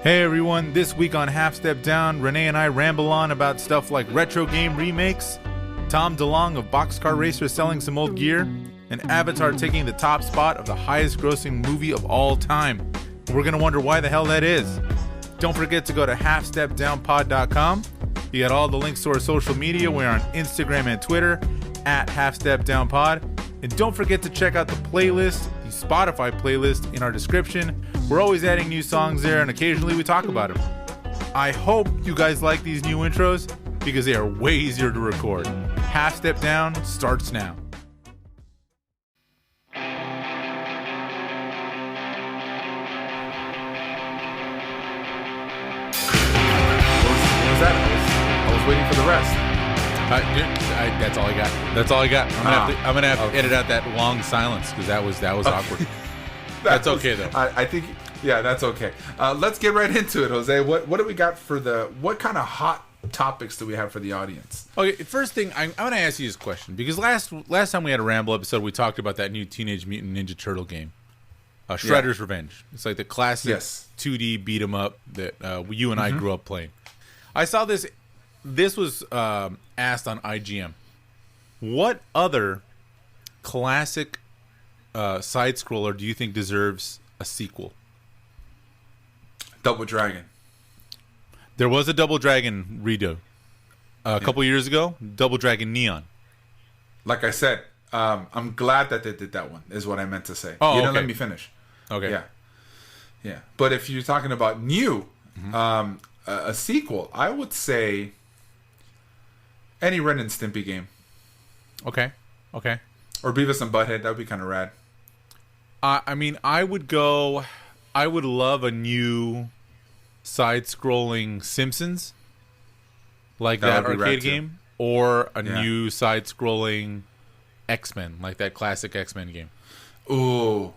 Hey everyone, this week on Half Step Down, Renee and I ramble on about stuff like retro game remakes, Tom DeLonge of Boxcar Racer selling some old gear, and Avatar taking the top spot of the highest grossing movie of all time. We're going to wonder why the hell that is. Don't forget to go to halfstepdownpod.com. You got all the links to our social media. We're on Instagram and Twitter at halfstepdownpod. And don't forget to check out the playlist, the Spotify playlist in our description. We're always adding new songs there, and occasionally we talk about them. I hope you guys like these new intros because they are way easier to record. Half Step Down starts now. What was that? I was waiting for the rest. That's all I got. That's all I got. I'm gonna have to edit out that long silence because that was awkward. That's okay though. I think, yeah, that's okay. Let's get right into it, Jose. What do we got for what kind of hot topics do we have for the audience? Okay, first thing, I'm going to ask you this question because last time we had a Ramble episode, we talked about that new Teenage Mutant Ninja Turtle game, Shredder's Revenge. It's like the classic 2D beat 'em up that you and I grew up playing. I saw this. This was asked on IGM. What other classic side scroller do you think deserves a sequel? Double Dragon. There was a Double Dragon redo a couple years ago. Double Dragon Neon. Like I said, I'm glad that they did that one. Is what I meant to say. Oh, you didn't let me finish. Okay. Yeah. But if you're talking about new, a sequel, I would say any Ren and Stimpy game. Okay. Or Beavis and Butthead. That would be kind of rad. I mean, I would love a new side-scrolling Simpsons, like that arcade game, or a new side-scrolling X-Men, like that classic X-Men game. Ooh.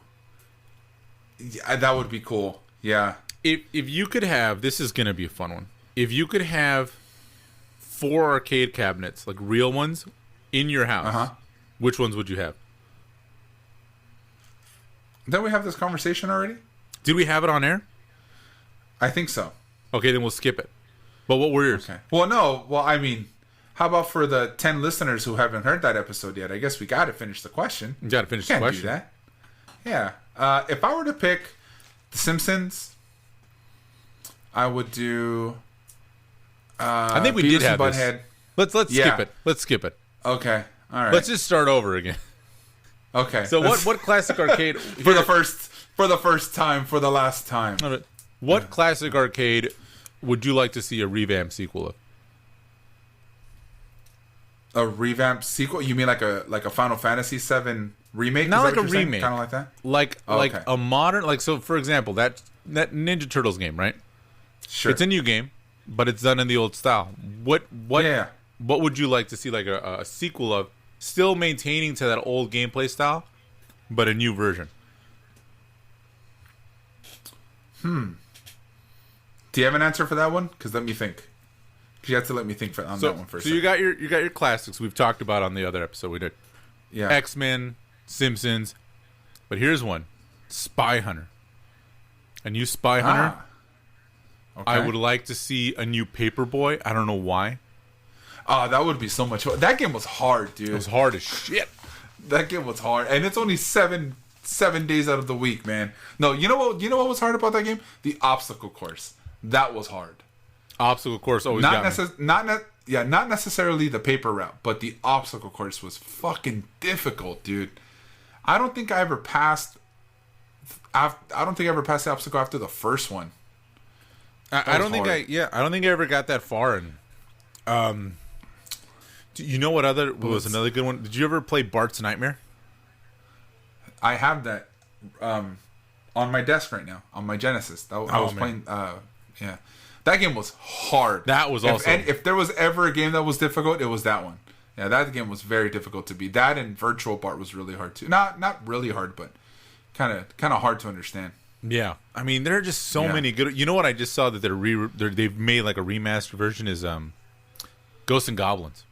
Yeah, that would be cool. Yeah. If you could have, this is going to be a fun one. If you could have 4 arcade cabinets, like real ones, in your house, which ones would you have? Don't we have this conversation already? Did we have it on air? I think so. Okay, then we'll skip it. But what were yours? Okay. Well, no. Well, I mean, how about for the 10 listeners who haven't heard that episode yet? I guess we got to finish the question. You got to finish the question. Can't do that. Yeah. If I were to pick The Simpsons, I would do. I think we Beavis did have and this. Butthead. Let's skip it. Let's skip it. Okay. All right. Let's just start over again. Okay. So what classic arcade for the first time, for the last time? What classic arcade would you like to see a revamped sequel of? A revamped sequel? You mean like a Final Fantasy VII remake? Not like a remake. Kind of like that. Like a modern, so for example, that Ninja Turtles game, right? Sure. It's a new game, but it's done in the old style. What would you like to see, like a sequel of, still maintaining to that old gameplay style, but a new version? Do you have an answer for that one? Because let me think. You have to let me think on that one first. So you got your classics we've talked about on the other episode we did. Yeah. X-Men, Simpsons, but here's one: Spy Hunter. A new Spy Hunter. Okay. I would like to see a new Paperboy. I don't know why. Oh, that would be so much fun. That game was hard, dude. It was hard as shit. That game was hard, and it's only seven days out of the week, man. No, you know what was hard about that game? The obstacle course. That was hard. Obstacle course always got me. Not necessarily the paper route, but the obstacle course was fucking difficult, dude. I don't think I ever passed the obstacle after the first one. I don't think I ever got that far. And you know what other was another good one? Did you ever play Bart's Nightmare? I have that on my desk right now on my Genesis. I was playing. Yeah, that game was hard. That was if there was ever a game that was difficult, it was that one. Yeah, that game was very difficult to beat. That and Virtual Bart was really hard too. Not really hard, but kind of hard to understand. Yeah, I mean there are just so many good. You know what I just saw that they've made like a remastered version is Ghosts and Goblins.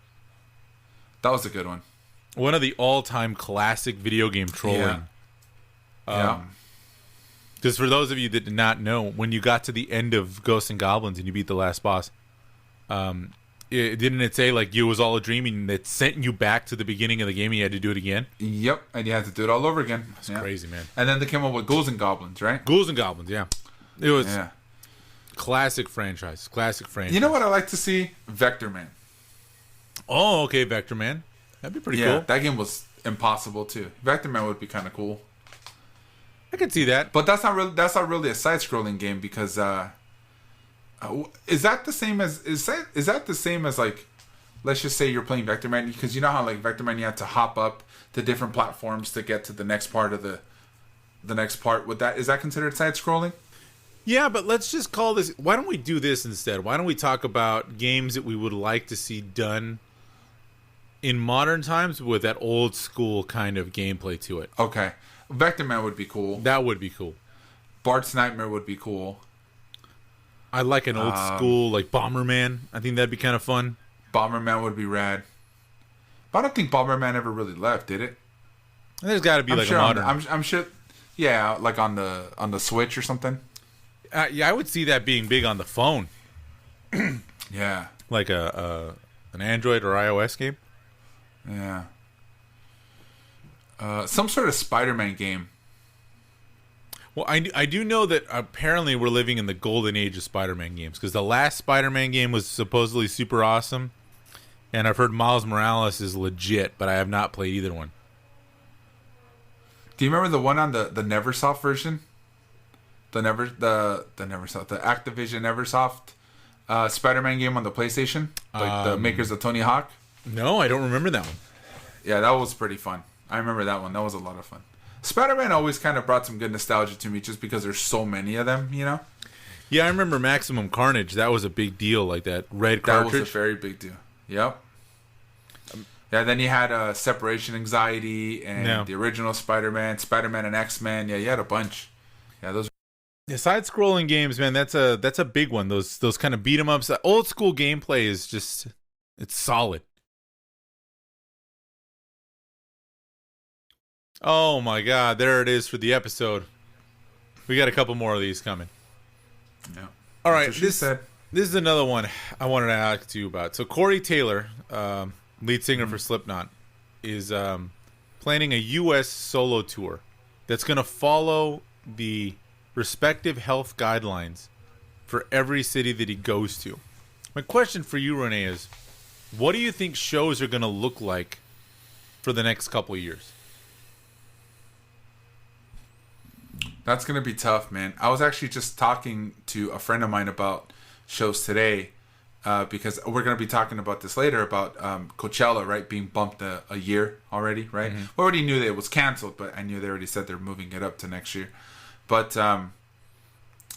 That was a good one. One of the all-time classic video game trolling. Because for those of you that did not know, when you got to the end of Ghosts and Goblins and you beat the last boss, didn't it say like it was all a dream and it sent you back to the beginning of the game and you had to do it again? Yep, and you had to do it all over again. That's crazy, man. And then they came up with Ghouls and Goblins, right? Ghouls and Goblins, yeah. It was classic franchise. You know what I like to see? Vector Man. Oh, okay, Vector Man. That'd be pretty cool. Yeah, that game was impossible too. Vector Man would be kind of cool. I could see that, but that's not really a side-scrolling game because is that the same as like, let's just say you're playing Vector Man, because you know how like Vector Man you have to hop up to different platforms to get to the next part of the next part. Is that considered side-scrolling? Yeah, but let's just call this. Why don't we do this instead? Why don't we talk about games that we would like to see done in modern times with that old school kind of gameplay to it? Okay. Vector Man would be cool. That would be cool. Bart's Nightmare would be cool. I like an old school, like Bomberman. I think that'd be kind of fun. Bomberman would be rad. But I don't think Bomberman ever really left, did it? There's got to be a modern. I'm sure. Yeah, like on the Switch or something. Yeah, I would see that being big on the phone. Yeah, like an Android or iOS game. Yeah. Some sort of Spider-Man game. Well, I do know that apparently we're living in the golden age of Spider-Man games, because the last Spider-Man game was supposedly super awesome, and I've heard Miles Morales is legit, but I have not played either one. Do you remember the one on the Neversoft version? The Neversoft, the Activision Neversoft Spider-Man game on the PlayStation, like the makers of Tony Hawk. No, I don't remember that one. Yeah, that was pretty fun. I remember that one. That was a lot of fun. Spider-Man always kind of brought some good nostalgia to me, just because there's so many of them, you know? Yeah, I remember Maximum Carnage. That was a big deal, like that red cartridge. That was a very big deal. Yep. Yeah, then you had Separation Anxiety and the original Spider-Man and X-Men. Yeah, you had a bunch. Yeah, those. Yeah, side-scrolling games, man. That's a big one. Those kind of beat 'em ups. Old school gameplay is just, it's solid. Oh my God, there it is for the episode. We got a couple more of these coming. Yeah. All right, this is another one I wanted to ask you about. So Corey Taylor, lead singer for Slipknot, is planning a U.S. solo tour that's going to follow the respective health guidelines for every city that he goes to. My question for you, Renee, is what do you think shows are going to look like for the next couple of years? That's going to be tough, man. I was actually just talking to a friend of mine about shows today, because we're going to be talking about this later, about Coachella, right, being bumped a year already, right? Mm-hmm. We already knew that it was canceled, but I knew they already said they're moving it up to next year. But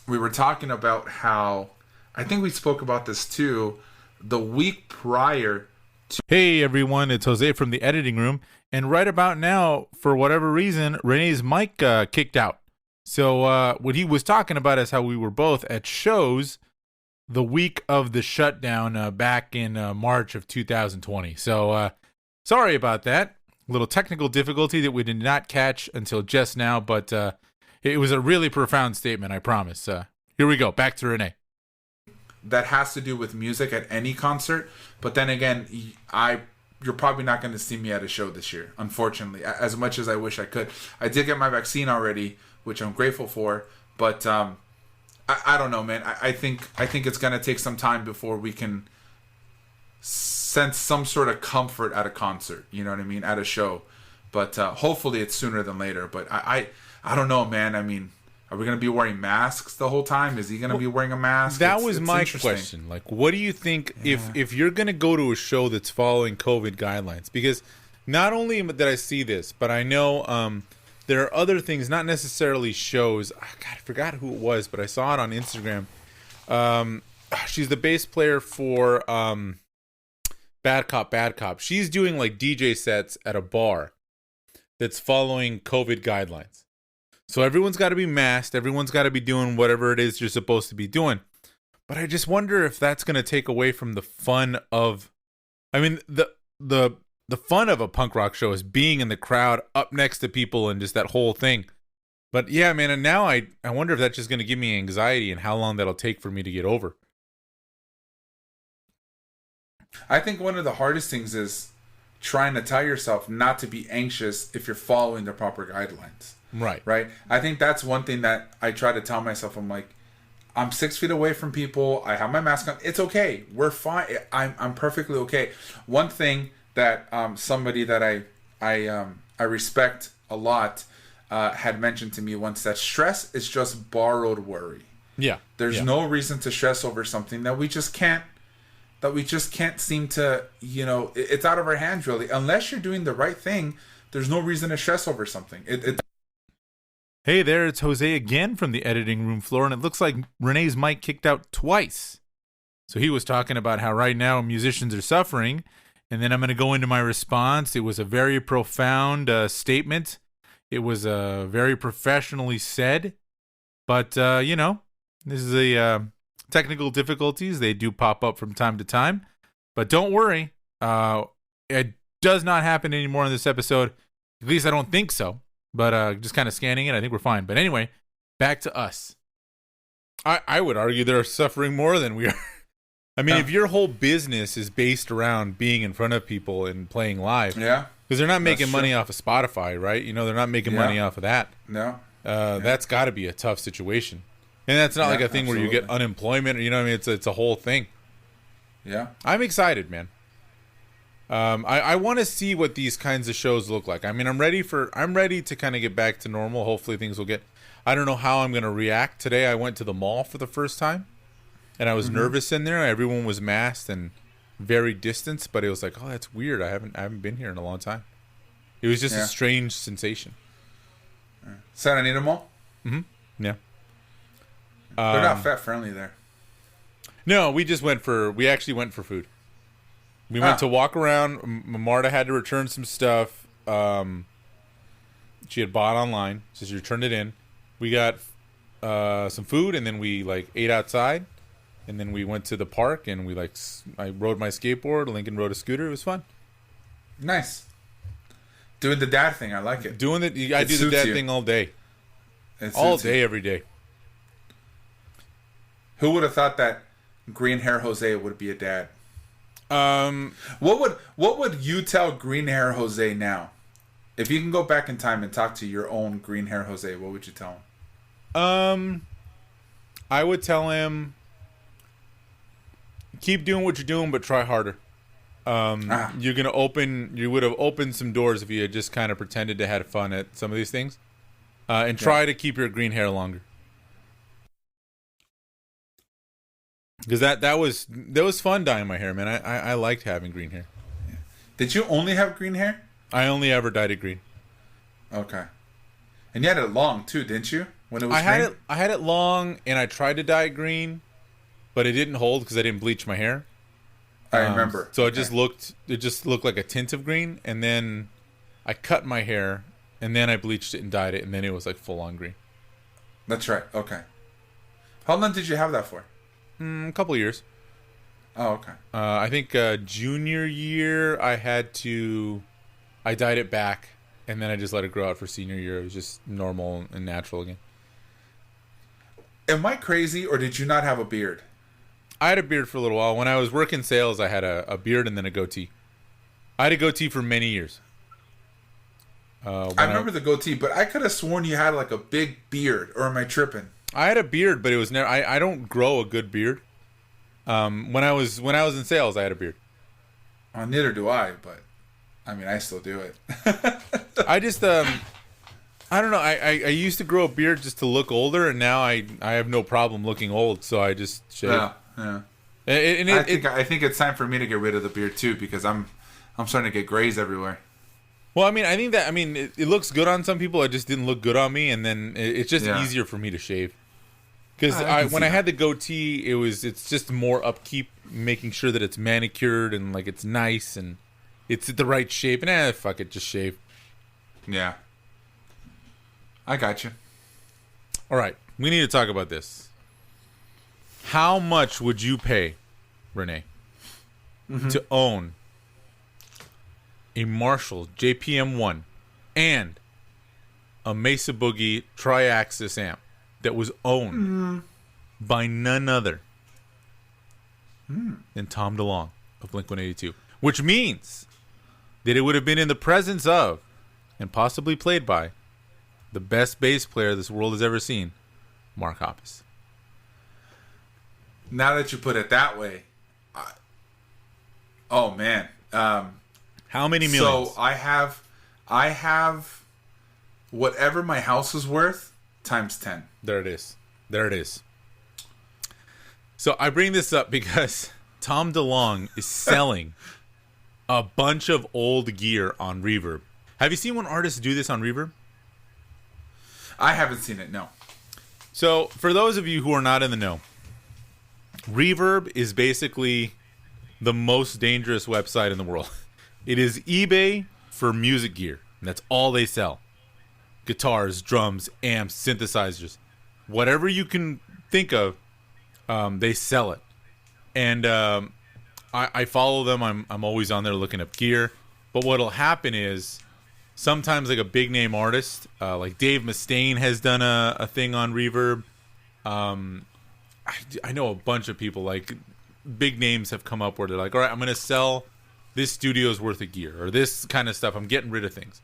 we were talking about how, I think we spoke about this too, the week prior to... Hey everyone, it's Jose from the editing room, and right about now, for whatever reason, Renee's mic kicked out. So what he was talking about is how we were both at shows the week of the shutdown back in March of 2020. So sorry about that. A little technical difficulty that we did not catch until just now, but it was a really profound statement, I promise. Here we go. Back to Renee. That has to do with music at any concert. But then again, you're probably not going to see me at a show this year, unfortunately, as much as I wish I could. I did get my vaccine already, which I'm grateful for, but I don't know, man. I think it's gonna take some time before we can sense some sort of comfort at a concert. You know what I mean? At a show, but hopefully it's sooner than later. But I don't know, man. I mean, are we gonna be wearing masks the whole time? Is he gonna be wearing a mask? That was my question. Like, what do you think if you're gonna go to a show that's following COVID guidelines? Because not only did I see this, but I know there are other things, not necessarily shows. God, I forgot who it was, but I saw it on Instagram. She's the bass player for Bad Cop, Bad Cop. She's doing like DJ sets at a bar that's following COVID guidelines. So everyone's got to be masked. Everyone's got to be doing whatever it is you're supposed to be doing. But I just wonder if that's going to take away from the fun of... I mean, the fun of a punk rock show is being in the crowd up next to people and just that whole thing. But yeah, man, and now I wonder if that's just going to give me anxiety and how long that'll take for me to get over. I think one of the hardest things is trying to tell yourself not to be anxious if you're following the proper guidelines. Right. Right? I think that's one thing that I try to tell myself. I'm like, I'm 6 feet away from people. I have my mask on. It's okay. We're fine. I'm perfectly okay. One thing that somebody that I respect a lot had mentioned to me once, that stress is just borrowed worry. Yeah. There's no reason to stress over something that we just can't seem to, it's out of our hands, really. Unless you're doing the right thing, there's no reason to stress over something. Hey there, it's Jose again from the editing room floor, and it looks like Renee's mic kicked out twice. So he was talking about how right now musicians are suffering, and then I'm going to go into my response. It was a very profound statement. It was very professionally said, but, this is a technical difficulties. They do pop up from time to time, but don't worry. It does not happen anymore in this episode. At least I don't think so. But just kind of scanning it, I think we're fine. But anyway, back to us. I would argue they're suffering more than we are. I mean, if your whole business is based around being in front of people and playing live, because they're not making money off of Spotify, right? They're not making money off of that. No, that's got to be a tough situation, and that's not like a thing where you get unemployment. It's a whole thing. Yeah, I'm excited, man. I want to see what these kinds of shows look like. I mean, I'm ready to kind of get back to normal. Hopefully things will get, I don't know how I'm going to react. Today I went to the mall for the first time and I was nervous in there. Everyone was masked and very distanced, but it was like, oh, that's weird. I haven't been here in a long time. It was just a strange sensation. Santa Anita Mall? Mm-hmm. Yeah. They're not fat friendly there. No, we actually went for food. We went to walk around. Marta had to return some stuff. She had bought online, so she returned it in. We got some food, and then we ate outside, and then we went to the park, and I rode my skateboard. Lincoln rode a scooter. It was fun. Nice. Doing the dad thing, I like it. I do the dad thing all day. All day, every day. Who would have thought that green hair Jose would be a dad? What would you tell green hair Jose now? If you can go back in time and talk to your own green hair Jose, what would you tell him? I would tell him, keep doing what you're doing, but try harder. You would have opened some doors if you had just kind of pretended to have fun at some of these things, and try to keep your green hair longer. Because that was fun dyeing my hair, man. I liked having green hair. Yeah. Did you only have green hair? I only ever dyed it green. Okay. And you had it long too, didn't you? When it was green? I had it long, and I tried to dye it green, but it didn't hold because I didn't bleach my hair. I remember. So it just looked like a tint of green, and then I cut my hair, and then I bleached it and dyed it, and then it was full on green. That's right. Okay. How long did you have that for? A couple of years. Oh, okay. I think junior year I dyed it back, and then I just let it grow out for senior year. It was just normal and natural again. Am I crazy, or did you not have a beard? I had a beard for a little while. When I was working sales, I had a beard and then a goatee. I had a goatee for many years. I remember the goatee, but I could have sworn you had a big beard, or am I tripping? I had a beard, but it was never. I don't grow a good beard. When I was in sales, I had a beard. Well, neither do I, but I mean, I still do it. I just I don't know. I used to grow a beard just to look older, and now I have no problem looking old, so I just shave. Yeah. I think it's time for me to get rid of the beard too, because I'm starting to get grays everywhere. Well, I mean, I think that it looks good on some people. It just didn't look good on me, and then it's just easier for me to shave. Because when I had the goatee, it's just more upkeep, making sure that it's manicured and it's nice and it's the right shape. And fuck it, just shave. Yeah, I got you. All right, we need to talk about this. How much would you pay, Renee, to own a Marshall JPM1 and a Mesa Boogie tri-axis amp that was owned by none other than Tom DeLonge of Blink-182, which means that it would have been in the presence of and possibly played by the best bass player this world has ever seen, Mark Hoppus. Now that you put it that way, oh man, how many millions? So I have whatever my house is worth times 10. There it is. So I bring this up because Tom DeLonge is selling a bunch of old gear on Reverb. Have you seen when artists do this on Reverb? I haven't seen it, no. So for those of you who are not in the know, Reverb is basically the most dangerous website in the world. It is eBay for music gear. And that's all they sell. Guitars, drums, amps, synthesizers. Whatever you can think of, they sell it. And I follow them. I'm always on there looking up gear. But what'll happen is sometimes like a big name artist, like Dave Mustaine has done a thing on Reverb. I know a bunch of people, like big names have come up where they're like, all right, I'm going to sell this studio's worth of gear or this kind of stuff. I'm getting rid of things.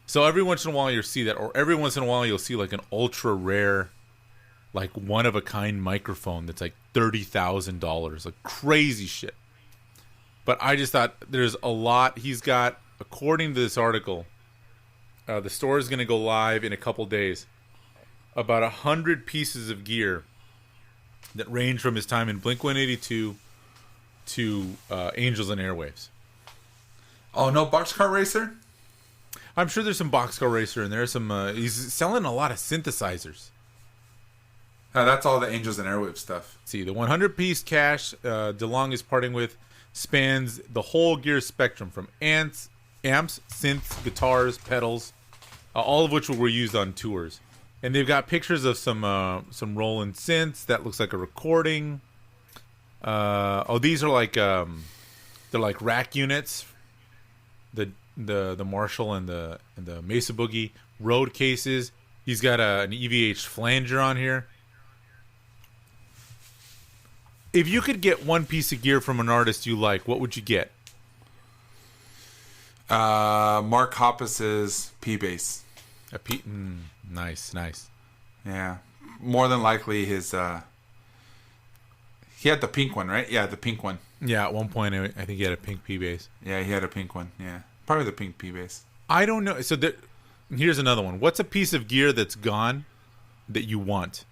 So every once in a while you'll see that, or every once in a while you'll see like an ultra rare, like one of a kind microphone that's like $30,000, like crazy shit. But I just thought there's a lot. He's got, according to this article, the store is going to go live in a couple days. About 100 pieces of gear that range from his time in Blink-182 to Angels and Airwaves. Oh, no Boxcar Racer? I'm sure there's some Boxcar Racer in there. He's selling a lot of synthesizers. That's all the Angels and Airwaves stuff. See, the 100-piece cache DeLonge is parting with spans the whole gear spectrum from amps, synths, guitars, pedals, all of which were used on tours. And they've got pictures of some Roland synths that looks like a recording. These are like they're like rack units. The Marshall and the Mesa Boogie Road cases. He's got an EVH flanger on here. If you could get one piece of gear from an artist you like, what would you get? Mark Hoppus's P-Bass. Nice. Yeah. More than likely his... he had the pink one, right? Yeah, the pink one. Yeah, at one point I think he had a pink P-Bass. Yeah, he had a pink one, yeah. Probably the pink P-Bass. I don't know. So here's another one. What's a piece of gear that's gone that you want?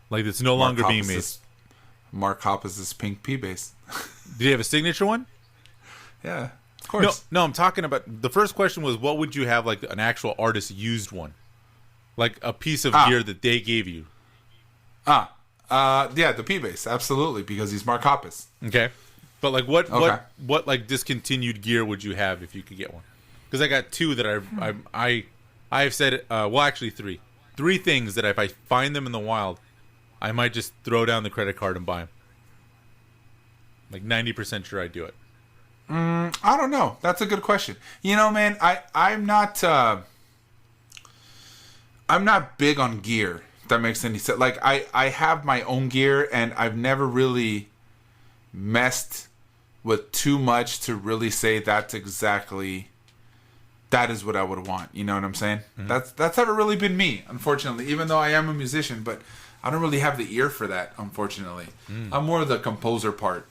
Like that's no longer being made? Mark Hoppus's pink P-Bass. Did he have a signature one? Yeah, of course. No, I'm talking about... The first question was, what would you have, like, an actual artist used one? Like, a piece of gear that they gave you. Yeah, the P-Bass, absolutely, because he's Mark Hoppus. Okay. But, like, what like, discontinued gear would you have if you could get one? Because I got two that I've said... well, actually, three. Three things that if I find them in the wild, I might just throw down the credit card and buy them. Like, 90% sure I'd do it. I don't know. That's a good question. You know, man, I'm not big on gear. If that makes any sense. Like I have my own gear, and I've never really messed with too much to really say that is what I would want. You know what I'm saying? Mm-hmm. That's never really been me, unfortunately. Even though I am a musician, but I don't really have the ear for that, unfortunately. I'm more the composer part.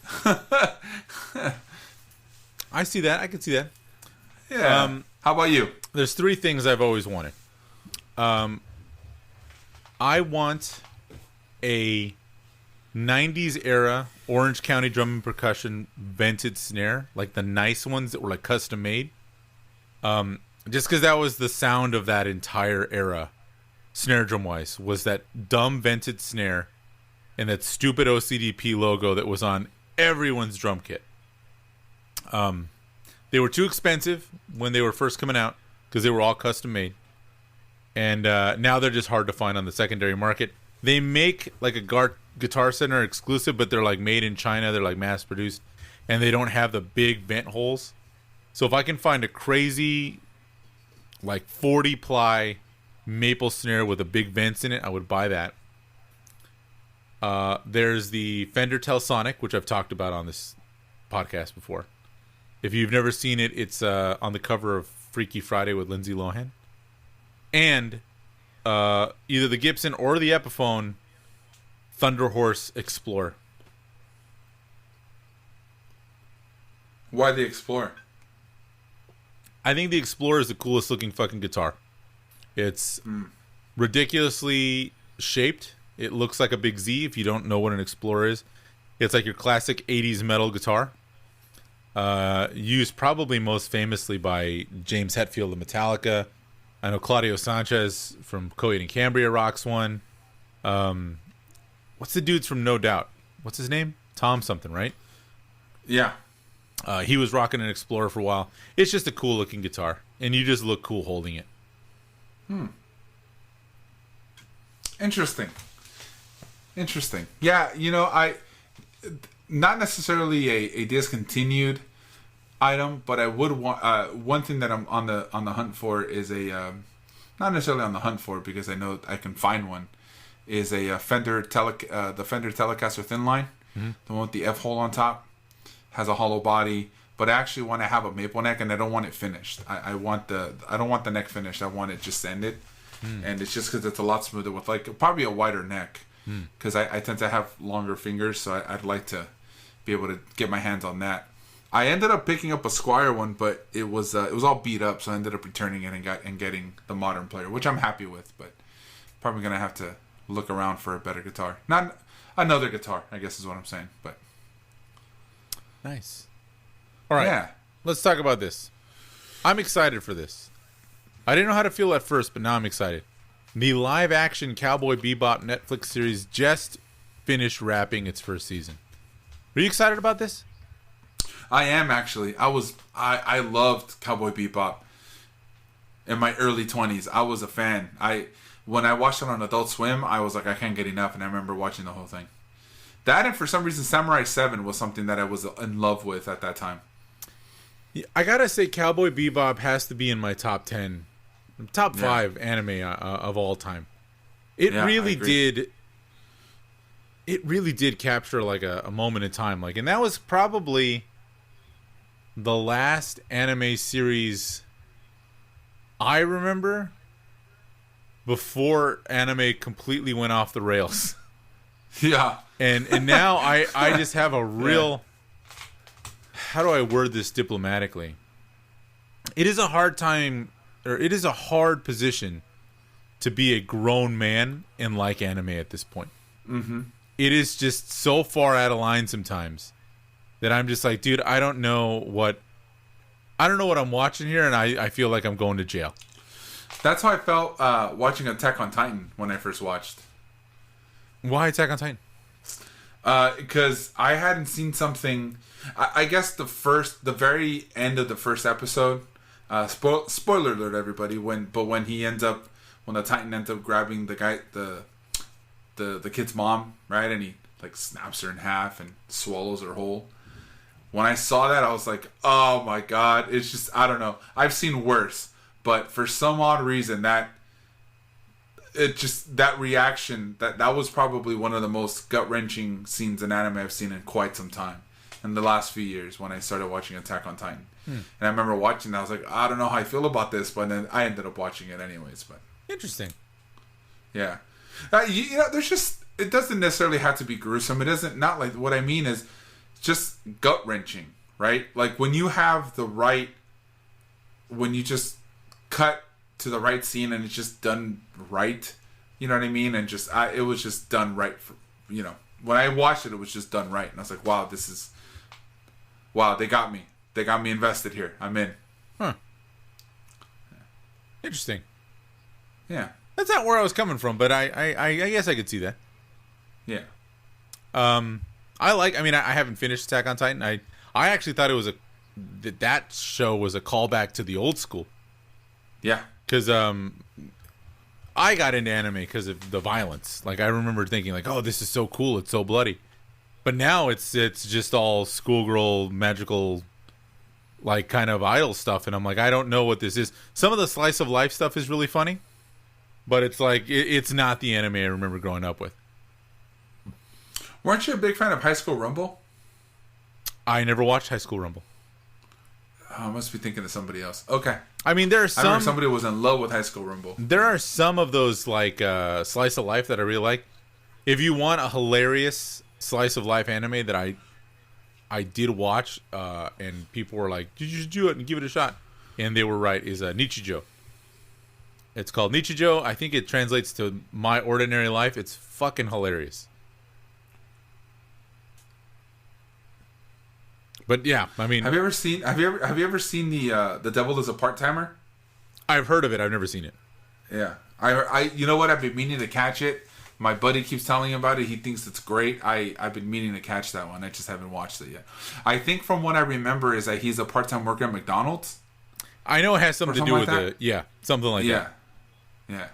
I see that. I can see that. Yeah. How about you? There's three things I've always wanted. I want a 90s era Orange County drum and percussion vented snare, like the nice ones that were like custom made. Just because that was the sound of that entire era, snare drum wise, was that dumb vented snare and that stupid OCDP logo that was on everyone's drum kit. They were too expensive when they were first coming out because they were all custom made, and now they're just hard to find on the secondary market. They make like a Guitar Center exclusive, but they're like made in China. They're like mass produced, and they don't have the big vent holes. So if I can find a crazy like 40 ply maple snare with a big vents in it, I would buy that. There's the Fender Telsonic, which I've talked about on this podcast before. If you've never seen it, it's on the cover of Freaky Friday with Lindsay Lohan. And either the Gibson or the Epiphone Thunder Horse Explorer. Why the Explorer? I think the Explorer is the coolest looking fucking guitar. It's ridiculously shaped. It looks like a big Z if you don't know what an Explorer is. It's like your classic 80s metal guitar. Used probably most famously by James Hetfield of Metallica. I know Claudio Sanchez from Coheed and Cambria rocks one. What's the dude's from No Doubt? What's his name? Tom something, right? Yeah. He was rocking an Explorer for a while. It's just a cool looking guitar, and you just look cool holding it. Interesting. Yeah, I not necessarily a discontinued item, but I would want one thing that I'm on the hunt for is a not necessarily on the hunt for because I know I can find one is a Fender the Fender Telecaster thin line, the one with the F hole on top, has a hollow body, but I actually want to have a maple neck and I don't want it finished. I don't want the neck finished. I want it just ended, and it's just because it's a lot smoother with like probably a wider neck. Because I tend to have longer fingers, so I'd like to be able to get my hands on that. I ended up picking up a Squier one, but it was all beat up, so I ended up returning it and getting the modern player, which I'm happy with. But probably gonna have to look around for a better guitar, not another guitar, I guess is what I'm saying. But nice. All right, yeah. Let's talk about this. I'm excited for this. I didn't know how to feel at first, but now I'm excited. The live-action Cowboy Bebop Netflix series just finished wrapping its first season. Are you excited about this? I am actually. I loved Cowboy Bebop in my early 20s. I was a fan. When I watched it on Adult Swim, I was like, I can't get enough, and I remember watching the whole thing. That and for some reason, Samurai 7 was something that I was in love with at that time. Yeah, I gotta say, Cowboy Bebop has to be in my top 10. Top 5 anime of all time. It really did capture like a moment in time. Like, and that was probably the last anime series I remember before anime completely went off the rails. Yeah. And now I just have a real how do I word this diplomatically? It is a hard time, or it is a hard position to be a grown man and like anime at this point. Mm-hmm. It is just so far out of line sometimes that I'm just like, dude, I don't know what I'm watching here, and I feel like I'm going to jail. That's how I felt watching Attack on Titan when I first watched. Why Attack on Titan? Because I hadn't seen something. I guess the very end of the first episode. Spoiler alert, everybody. When the Titan ends up grabbing the guy, the kid's mom, right, and he like snaps her in half and swallows her whole. When I saw that, I was like, oh my god! It's just, I don't know. I've seen worse, but for some odd reason that reaction that was probably one of the most gut-wrenching scenes in anime I've seen in quite some time in the last few years when I started watching Attack on Titan. And I remember watching that, I was like, I don't know how I feel about this, but then I ended up watching it anyways. But interesting. Yeah. There's just, it doesn't necessarily have to be gruesome. It doesn't, not like, what I mean is just gut-wrenching, right? Like when you have when you just cut to the right scene and it's just done right, you know what I mean? And just, it was just done right for, when I watched it, it was just done right. And I was like, wow, they got me. They got me invested here. I'm in. Huh. Interesting. Yeah. That's not where I was coming from, but I guess I could see that. Yeah. I haven't finished Attack on Titan. I actually thought it was that show was a callback to the old school. Yeah. Because I got into anime because of the violence. Like, I remember thinking, like, oh, this is so cool. It's so bloody. But now it's just all schoolgirl magical like kind of idle stuff, and I'm like, I don't know what this is. Some of the slice of life stuff is really funny, but it's like it's not the anime I remember growing up with. Weren't you a big fan of High School Rumble? I never watched High School Rumble. Oh, I must be thinking of somebody else. Okay. I mean, there are some. I remember somebody was in love with High School Rumble. There are some of those like slice of life that I really like. If you want a hilarious slice of life anime that I did watch, and people were like, "Did you just do it and give it a shot?" And they were right. Is Nichijou. It's called Nichijou. I think it translates to My Ordinary Life. It's fucking hilarious. But yeah, I mean, have you ever seen the Devil is a Part-Timer? I've heard of it. I've never seen it. Yeah, I you know what? I've been meaning to catch it. My buddy keeps telling me about it. He thinks it's great. I've been meaning to catch that one. I just haven't watched it yet. I think from what I remember is that he's a part-time worker at McDonald's. I know it has something to do with something like that. Yeah.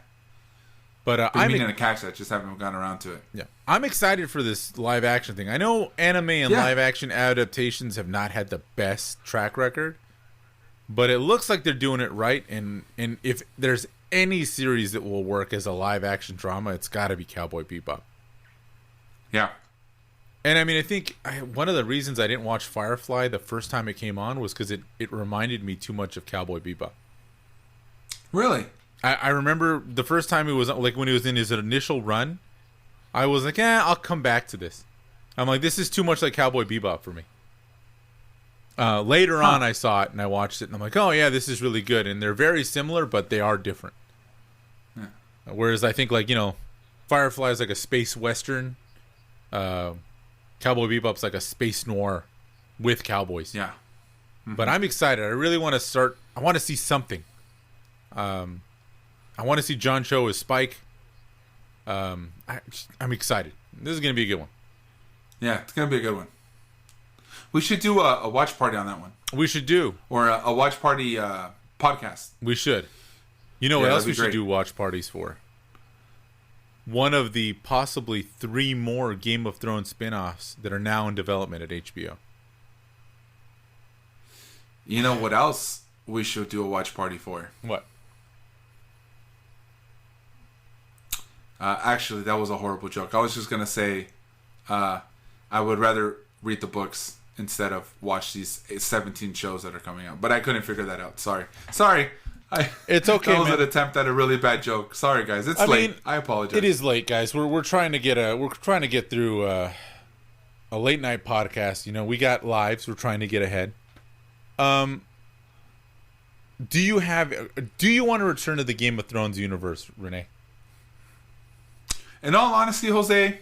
But I'm meaning to catch that. Just haven't gotten around to it. Yeah, I'm excited for this live action thing. I know anime and live action adaptations have not had the best track record, but it looks like they're doing it right. And if there's any series that will work as a live action drama, it's got to be Cowboy Bebop. Yeah. And I mean, I think one of the reasons I didn't watch Firefly the first time it came on was because it reminded me too much of Cowboy Bebop. Really? I remember the first time it was like when he was in his initial run, I was like, I'll come back to this. I'm like, this is too much like Cowboy Bebop for me. Later on, I saw it and I watched it and I'm like, oh yeah, this is really good. And they're very similar, but they are different. Yeah. Whereas I think like, Firefly is like a space western. Cowboy Bebop's like a space noir with cowboys. Yeah. Mm-hmm. But I'm excited. I really want to start. I want to see something. I want to see John Cho as Spike. I'm excited. This is going to be a good one. Yeah, it's going to be a good one. We should do a watch party on that one. We should do. Or a watch party podcast. We should. You know what else we should do watch parties for? One of the possibly 3 more Game of Thrones spin-offs that are now in development at HBO. You know what else we should do a watch party for? What? Actually, that was a horrible joke. I was just going to say I would rather read the books instead of watch these 17 shows that are coming out. But I couldn't figure that out. Sorry. It's okay, That was an attempt at a really bad joke. Sorry, guys. It's late. I apologize. It is late, guys. We're trying to get through a late night podcast. We got lives. We're trying to get ahead. Do you want to return to the Game of Thrones universe, Renee? In all honesty, Jose,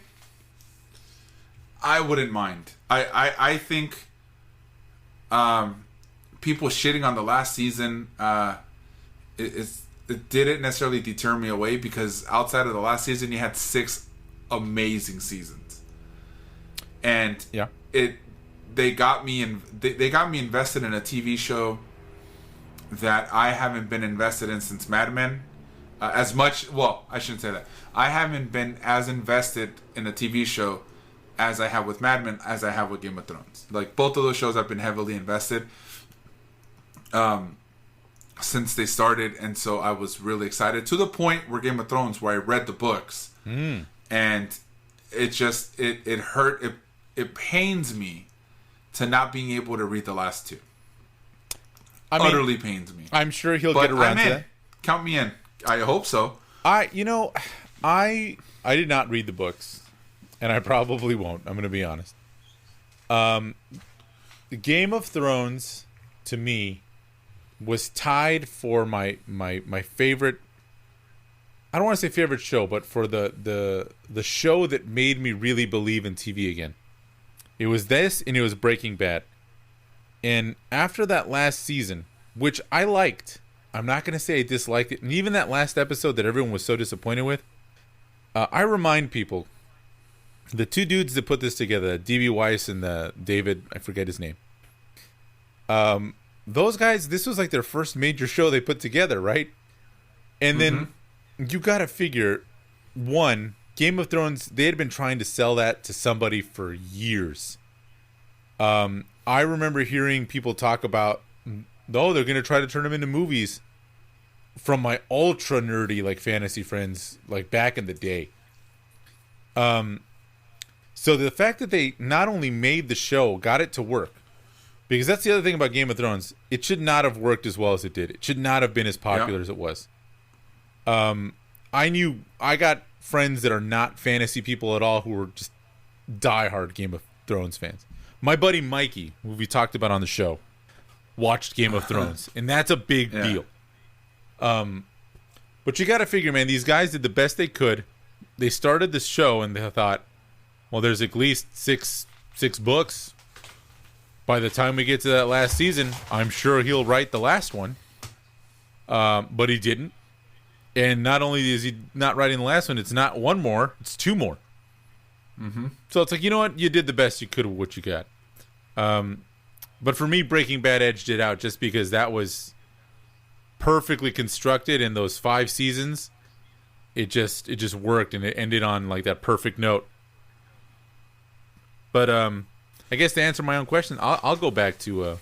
I wouldn't mind. I think people shitting on the last season it didn't necessarily deter me away, because outside of the last season, you had 6 amazing seasons, and they got me invested in a TV show that I haven't been invested in since Mad Men. As much, well, I shouldn't say that. I haven't been as invested in a TV show as I have with Mad Men, as I have with Game of Thrones. Like, both of those shows I've been heavily invested since they started, and so I was really excited, to the point where Game of Thrones, where I read the books, and it just, it hurt, it pains me to not being able to read the last 2. Utterly pains me. I'm sure he'll get around to that. Count me in. I hope so. I did not read the books, and I probably won't. I'm going to be honest. The Game of Thrones, to me, was tied for my favorite. I don't want to say favorite show, but for the show that made me really believe in TV again. It was this, and it was Breaking Bad. And after that last season, which I liked, I'm not going to say I disliked it. And even that last episode that everyone was so disappointed with, I remind people, the 2 dudes that put this together, D.B. Weiss and David, I forget his name. Those guys, this was like their first major show they put together, right? And then you got to figure, one, Game of Thrones, they had been trying to sell that to somebody for years. I remember hearing people talk about though they're going to try to turn them into movies. From my ultra nerdy like fantasy friends, like back in the day. So the fact that they not only made the show, got it to work, because that's the other thing about Game of Thrones. It should not have worked as well as it did. It should not have been as popular as it was. I got friends that are not fantasy people at all who were just diehard Game of Thrones fans. My buddy Mikey, who we talked about on the show, watched Game of Thrones, and that's a big deal. But you got to figure, man, these guys did the best they could. They started this show and they thought, well, there's at least six books. By the time we get to that last season, I'm sure he'll write the last one. But he didn't. And not only is he not writing the last one, it's not one more, it's two more. Mm-hmm. So it's like, you know what? You did the best you could with what you got. But for me, Breaking Bad edged it out just because that was perfectly constructed in those 5 seasons. It just worked, and it ended on like that perfect note. But I guess to answer my own question, I'll go back to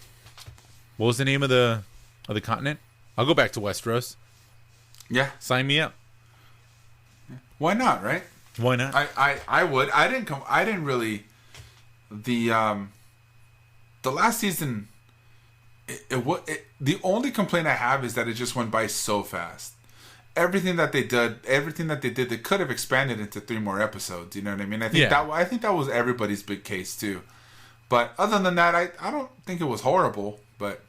what was the name of the continent? I'll go back to Westeros. Yeah, sign me up. Why not? Right? Why not? I would. I didn't really. The last season. The only complaint I have is that it just went by so fast. Everything that they did, they could have expanded into 3 more episodes. You know what I mean? I think that was everybody's big case too. But other than that, I don't think it was horrible. But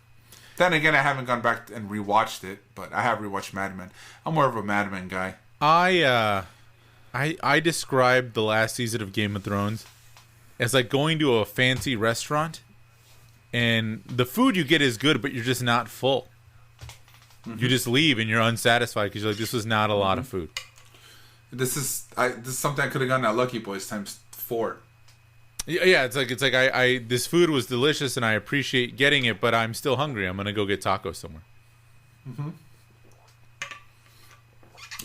then again, I haven't gone back and rewatched it. But I have rewatched Mad Men. I'm more of a Mad Men guy. I described the last season of Game of Thrones as like going to a fancy restaurant, and the food you get is good, but you're just not full. Mm-hmm. You just leave and you're unsatisfied because you're like, this was not a lot of food. This is something I could have gotten at Lucky Boys times 4. Yeah, it's like I this food was delicious and I appreciate getting it, but I'm still hungry. I'm gonna go get tacos somewhere. Mm-hmm.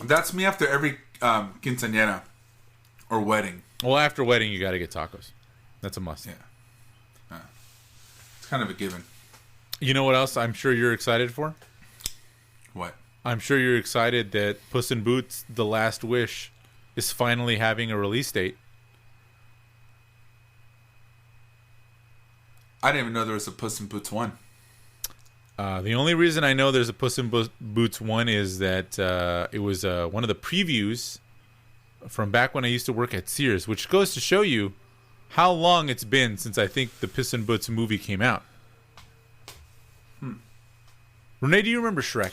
That's me after every quinceañera or wedding. Well, after wedding, you got to get tacos. That's a must. Yeah. It's kind of a given. You know what else I'm sure you're excited for? What? I'm sure you're excited that Puss in Boots: The Last Wish is finally having a release date. I didn't even know there was a Puss in Boots 1. The only reason I know there's a Puss in Boots 1 is that it was one of the previews from back when I used to work at Sears, which goes to show you how long it's been since I think the Puss in Boots movie came out. Renee, do you remember Shrek?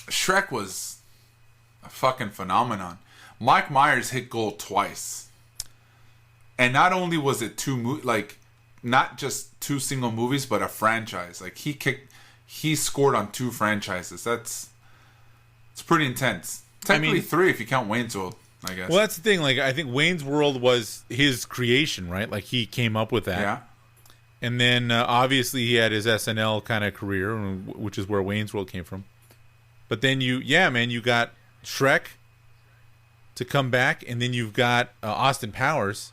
Shrek was a fucking phenomenon. Mike Myers hit gold twice. And not only was it not just 2 single movies, but a franchise. Like he scored on 2 franchises. It's pretty intense. Technically 3 if you count Wayne's World, I guess. Well, that's the thing. Like I think Wayne's World was his creation, right? Like he came up with that. Yeah. And then obviously he had his SNL kind of career, which is where Wayne's World came from. But then you got Shrek to come back, and then you've got Austin Powers.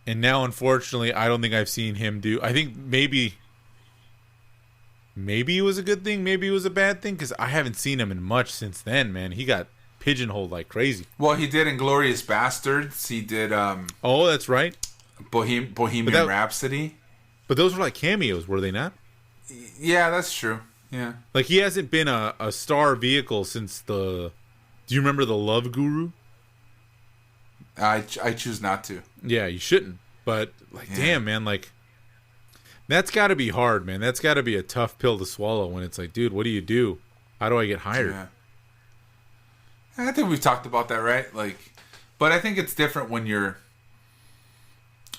And now, unfortunately, I don't think I've seen him do. I think maybe it was a good thing, maybe it was a bad thing, because I haven't seen him in much since then, man. He got pigeonholed like crazy. Well, he did Inglourious Bastards. He did. Oh, that's right. Bohemian Rhapsody. But those were like cameos, were they not? Yeah, that's true. Yeah. Like he hasn't been a star vehicle since the. Do you remember The Love Guru? I choose not to. Yeah, you shouldn't. But damn, man, like that's got to be hard, man. That's got to be a tough pill to swallow when it's like, dude, what do you do? How do I get hired? Yeah. I think we've talked about that, right? Like, but I think it's different when you're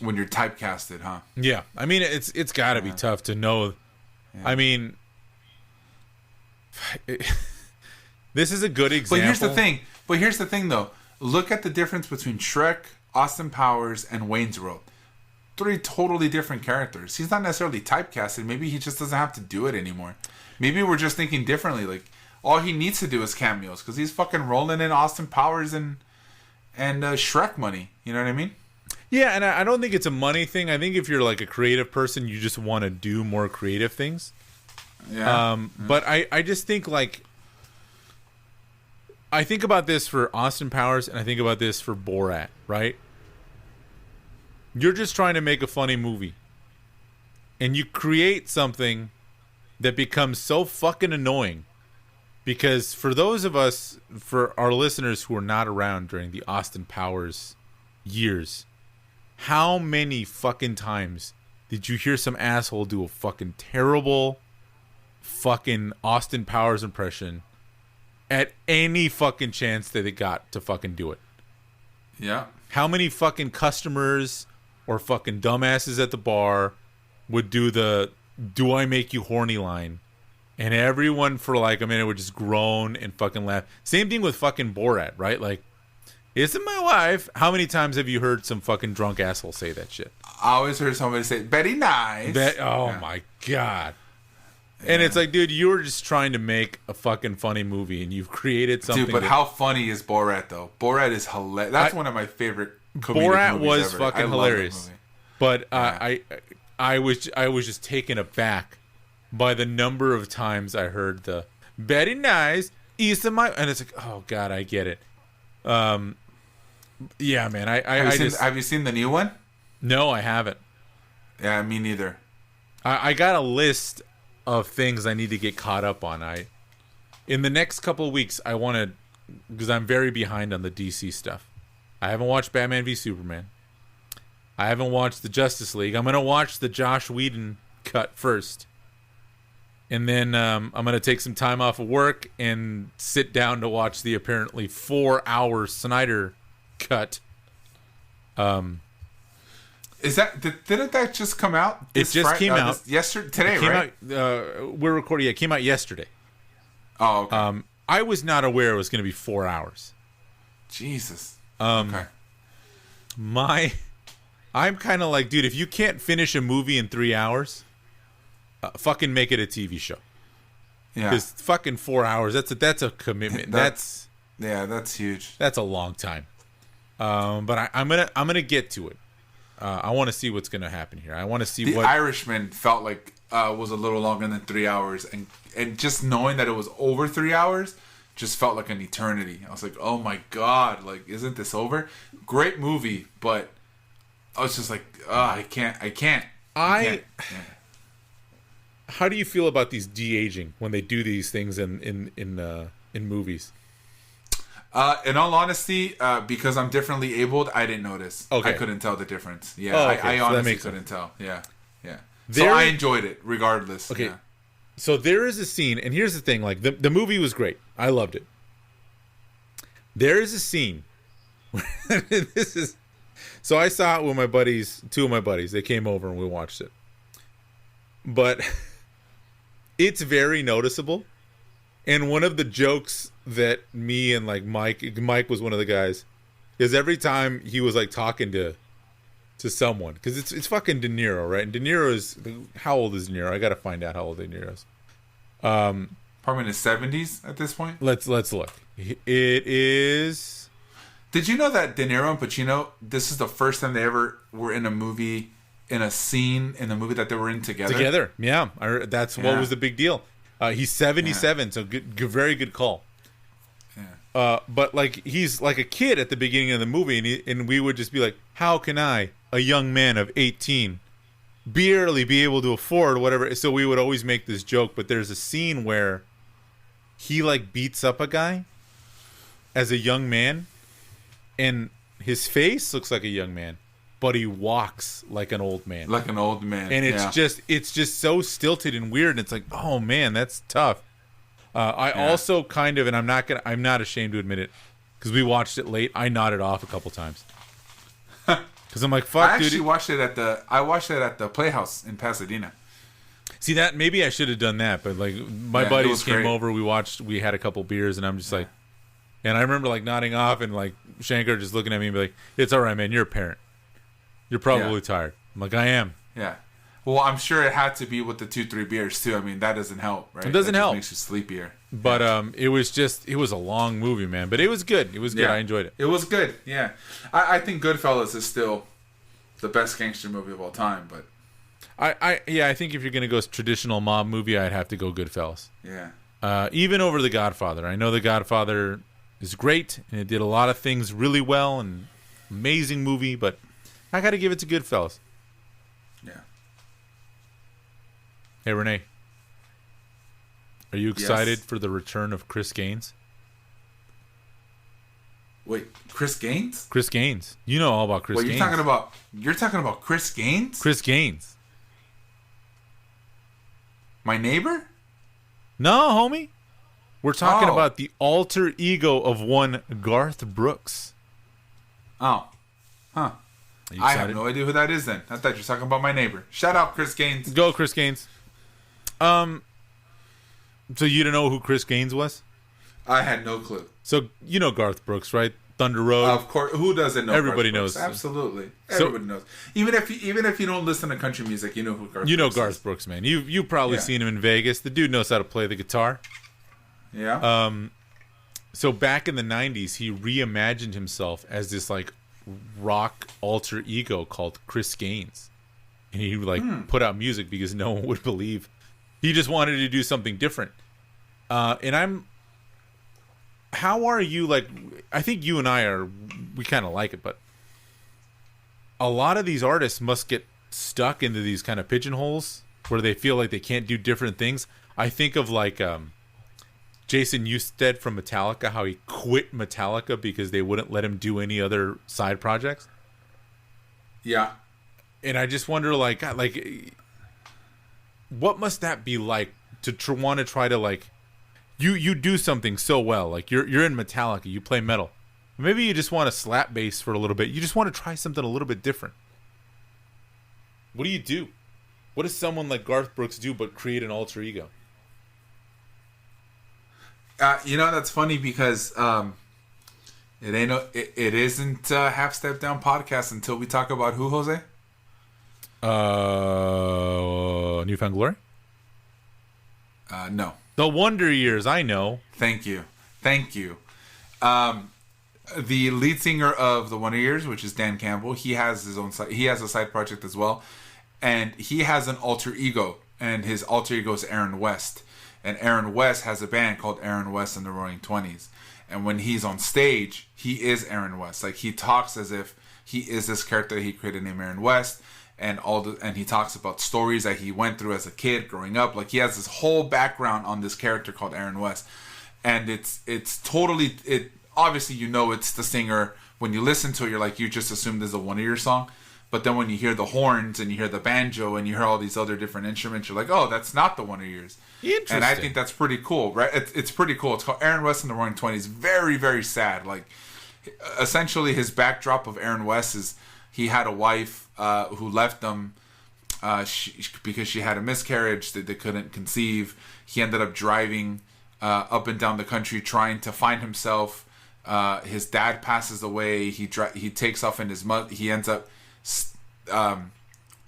typecasted, huh? Yeah, I mean, it's got to be tough to know. Yeah. I mean, this is a good example. But here's the thing, though. Look at the difference between Shrek, Austin Powers, and Wayne's World. 3 totally different characters. He's not necessarily typecasted. Maybe he just doesn't have to do it anymore. Maybe we're just thinking differently. Like, all he needs to do is cameos because he's fucking rolling in Austin Powers and Shrek money. You know what I mean? Yeah, and I don't think it's a money thing. I think if you're like a creative person, you just want to do more creative things. Yeah. But I just think like I think about this for Austin Powers and I think about this for Borat, right? You're just trying to make a funny movie. And you create something that becomes so fucking annoying. Because for those of us, for our listeners who are not around during the Austin Powers years, how many fucking times did you hear some asshole do a fucking terrible fucking Austin Powers impression at any fucking chance that it got to fucking do it? Yeah. How many fucking customers or fucking dumbasses at the bar would do the "do I make you horny" line, and everyone for like a minute would just groan and fucking laugh. Same thing with fucking Borat, right? Like, isn't my wife? How many times have you heard some fucking drunk asshole say that shit? I always heard somebody say, "Very nice." My god. Yeah. And it's like, dude, you were just trying to make a fucking funny movie, and you've created something. Dude, but how funny is Borat though? Borat is hilarious. That's one of my favorite. Borat was ever. fucking hilarious, but I was just taken aback by the number of times I heard the "very nice" and it's like, oh god, I get it. Yeah, man. Have you seen the new one? No, I haven't. Yeah, me neither. I got a list of things I need to get caught up on. In the next couple of weeks, I want to, because I'm very behind on the DC stuff. I haven't watched Batman v Superman. I haven't watched the Justice League. I'm gonna watch the Josh Whedon cut first, and then I'm gonna take some time off of work and sit down to watch the apparently 4-hour Snyder cut. Is that didn't that just come out? It just came out yesterday. Today, right? We're recording. Yeah, it came out yesterday. Oh, okay. I was not aware it was going to be 4 hours. Jesus. Okay. I'm kind of like, dude, if you can't finish a movie in 3 hours, fucking make it a TV show. Yeah. Because fucking 4 hours, that's a commitment. That's huge. That's a long time. But I'm gonna get to it. I want to see what's gonna happen here. I want to see The Irishman felt like was a little longer than 3 hours, and just knowing that it was over 3 hours just felt like an eternity. I was like, oh my god, like, isn't this over? Great movie, but I was just like, I can't. How do you feel about these de-aging when they do these things in movies? In all honesty, because I'm differently abled, I didn't notice. Okay. I couldn't tell the difference. Yeah, I honestly couldn't tell. Yeah. So I enjoyed it regardless. Okay. Yeah. So there is a scene, and here's the thing: like the movie was great. I loved it. There is a scene. So I saw it with two of my buddies. They came over and we watched it. But it's very noticeable. And one of the jokes that me and like Mike was one of the guys, is every time he was like talking to someone, because it's fucking De Niro, right? And De Niro is, how old is De Niro? I gotta find out how old De Niro is. Probably in his 70s at this point. Let's look. It is. Did you know that De Niro and Pacino, this is the first time they ever were in a movie, in a scene in the movie that they were in together? Yeah. What was the big deal. He's 77, so good, very good call. Yeah. But like he's like a kid at the beginning of the movie, and we would just be like, "How can I, a young man of 18, barely be able to afford whatever?" So we would always make this joke. But there's a scene where he like beats up a guy as a young man, and his face looks like a young man, but he walks like an old man. And it's just so stilted and weird, and it's like, oh man, that's tough. Also kind of, and I'm not ashamed to admit it, because we watched it late, I nodded off a couple times. Because I'm like, fuck, dude. I watched it at the Playhouse in Pasadena. See, that maybe I should have done that, but like my buddies came over, we had a couple beers, and I'm just like, and I remember like nodding off, and like Shankar just looking at me and be like, "It's all right, man, you're a parent. You're probably tired." I'm like, I am. Yeah. Well, I'm sure it had to be with the 2-3 beers too. I mean, that doesn't help, right? It doesn't help. Makes you sleepier. But it was a long movie, man. But it was good. It was good. I enjoyed it. It was good. Yeah. I think Goodfellas is still the best gangster movie of all time, but I think if you're gonna go traditional mob movie, I'd have to go Goodfellas. yeah. Even over The Godfather. I know The Godfather is great and it did a lot of things really well and amazing movie, but I got to give it to Goodfellas. Yeah. Hey Renee, are you excited for the return of Chris Gaines? Wait, Chris Gaines? Chris Gaines. You know all about Chris Gaines. You're talking about Chris Gaines? Chris Gaines. My neighbor? No, homie. We're talking about the alter ego of one Garth Brooks. Oh. Huh. I have no idea who that is then. I thought you were talking about my neighbor. Shout out Chris Gaines. Go Chris Gaines. So you don't know who Chris Gaines was? I had no clue. So you know Garth Brooks, right? Thunder Road. Of course. Who doesn't know? Everybody Garth Brooks? knows. Absolutely. Everybody knows. Even if you don't listen to country music, you know who Garth Brooks is. You know Garth Brooks, man. You've probably seen him in Vegas. The dude knows how to play the guitar. Yeah. So back in the 90s, he reimagined himself as this like rock alter ego called Chris Gaines. And he put out music because no one would believe. He just wanted to do something different. How are you, like, I think you and I we kind of like it, but a lot of these artists must get stuck into these kind of pigeonholes where they feel like they can't do different things. I think of like Jason Newsted from Metallica, how he quit Metallica because they wouldn't let him do any other side projects. Yeah. And I just wonder, like what must that be like to want to try to, like, you do something so well, like you're in Metallica, you play metal. Maybe you just want to slap bass for a little bit. You just want to try something a little bit different. What do you do? What does someone like Garth Brooks do but create an alter ego? That's funny because it isn't Half Step Down podcast until we talk about who, Jose? Newfound Glory? No. The Wonder Years, I know. Thank you. The lead singer of the Wonder Years, which is Dan Campbell, he has his own side. He has a side project as well, and he has an alter ego, and his alter ego is Aaron West, and Aaron West has a band called Aaron West and the Roaring Twenties, and when he's on stage, he is Aaron West. Like, he talks as if he is this character that he created named Aaron West. And he talks about stories that he went through as a kid growing up. Like, he has this whole background on this character called Aaron West, and it's totally obviously it's the singer. When you listen to it, you're like, you just assume this is a Wonder Years song, but then when you hear the horns and you hear the banjo and you hear all these other different instruments, you're like, oh, that's not the Wonder Years. Interesting. And I think that's pretty cool, right? It's pretty cool. It's called Aaron West and the Roaring Twenties. Very, very sad. Like, essentially, his backdrop of Aaron West is he had a wife who left them because she had a miscarriage that they couldn't conceive. He ended up driving up and down the country trying to find himself. His dad passes away. He takes off in his he ends up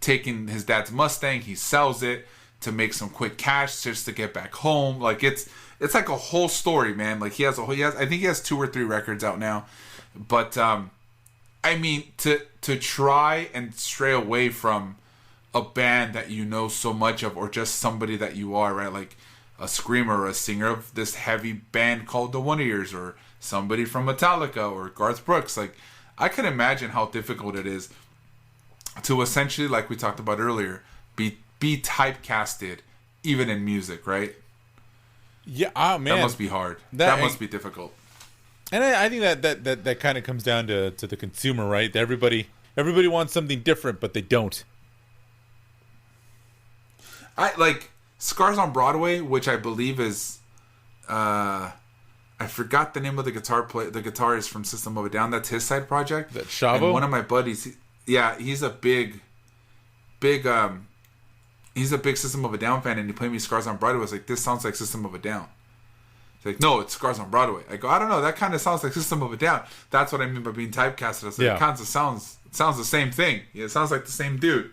taking his dad's Mustang. He sells it to make some quick cash just to get back home. Like, it's like a whole story, man. Like, I think he has 2 or 3 records out now, but I mean, to try and stray away from a band that you know so much of, or just somebody that you are, right? Like a screamer or a singer of this heavy band called the Wonder Years, or somebody from Metallica or Garth Brooks. Like, I can imagine how difficult it is to essentially, like we talked about earlier, be typecasted even in music, right? Yeah, man. That must be hard. That must be difficult. And I think that kind of comes down to the consumer, right? Everybody wants something different, but they don't. I like Scars on Broadway, which I believe is, I forgot the name of the guitarist from System of a Down. That's his side project. That Chavo? And one of my buddies, he's a big System of a Down fan, and he played me Scars on Broadway. I was like, this sounds like System of a Down. He's like, no, it's Scars on Broadway. I go, I don't know, that kind of sounds like System of a Down. That's what I mean by being typecasted. I was like, It kind of sounds the same thing. Yeah, it sounds like the same dude.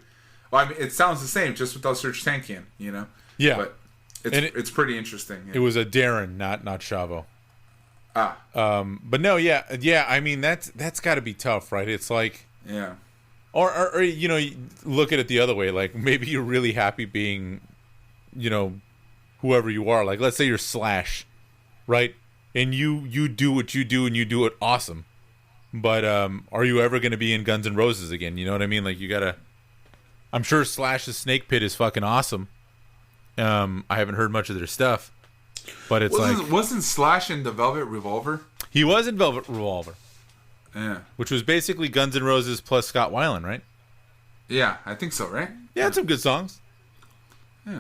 Well, I mean, it sounds the same, just without Serge Tankian, you know? Yeah. But it's pretty interesting. Yeah. It was a Darren, not Chavo. But no, yeah. I mean, that's got to be tough, right? It's like, yeah, Or look at it the other way. Like maybe you're really happy being, whoever you are. Like let's say you're Slash, right? And you do what you do and you do it awesome. But are you ever going to be in Guns N' Roses again? You know what I mean? Like you gotta. I'm sure Slash's Snake Pit is fucking awesome. I haven't heard much of their stuff, but it's wasn't Slash in the Velvet Revolver? He was in Velvet Revolver. Yeah. Which was basically Guns N' Roses plus Scott Weiland, right? Yeah, I think so, right? Yeah, had some good songs. Yeah.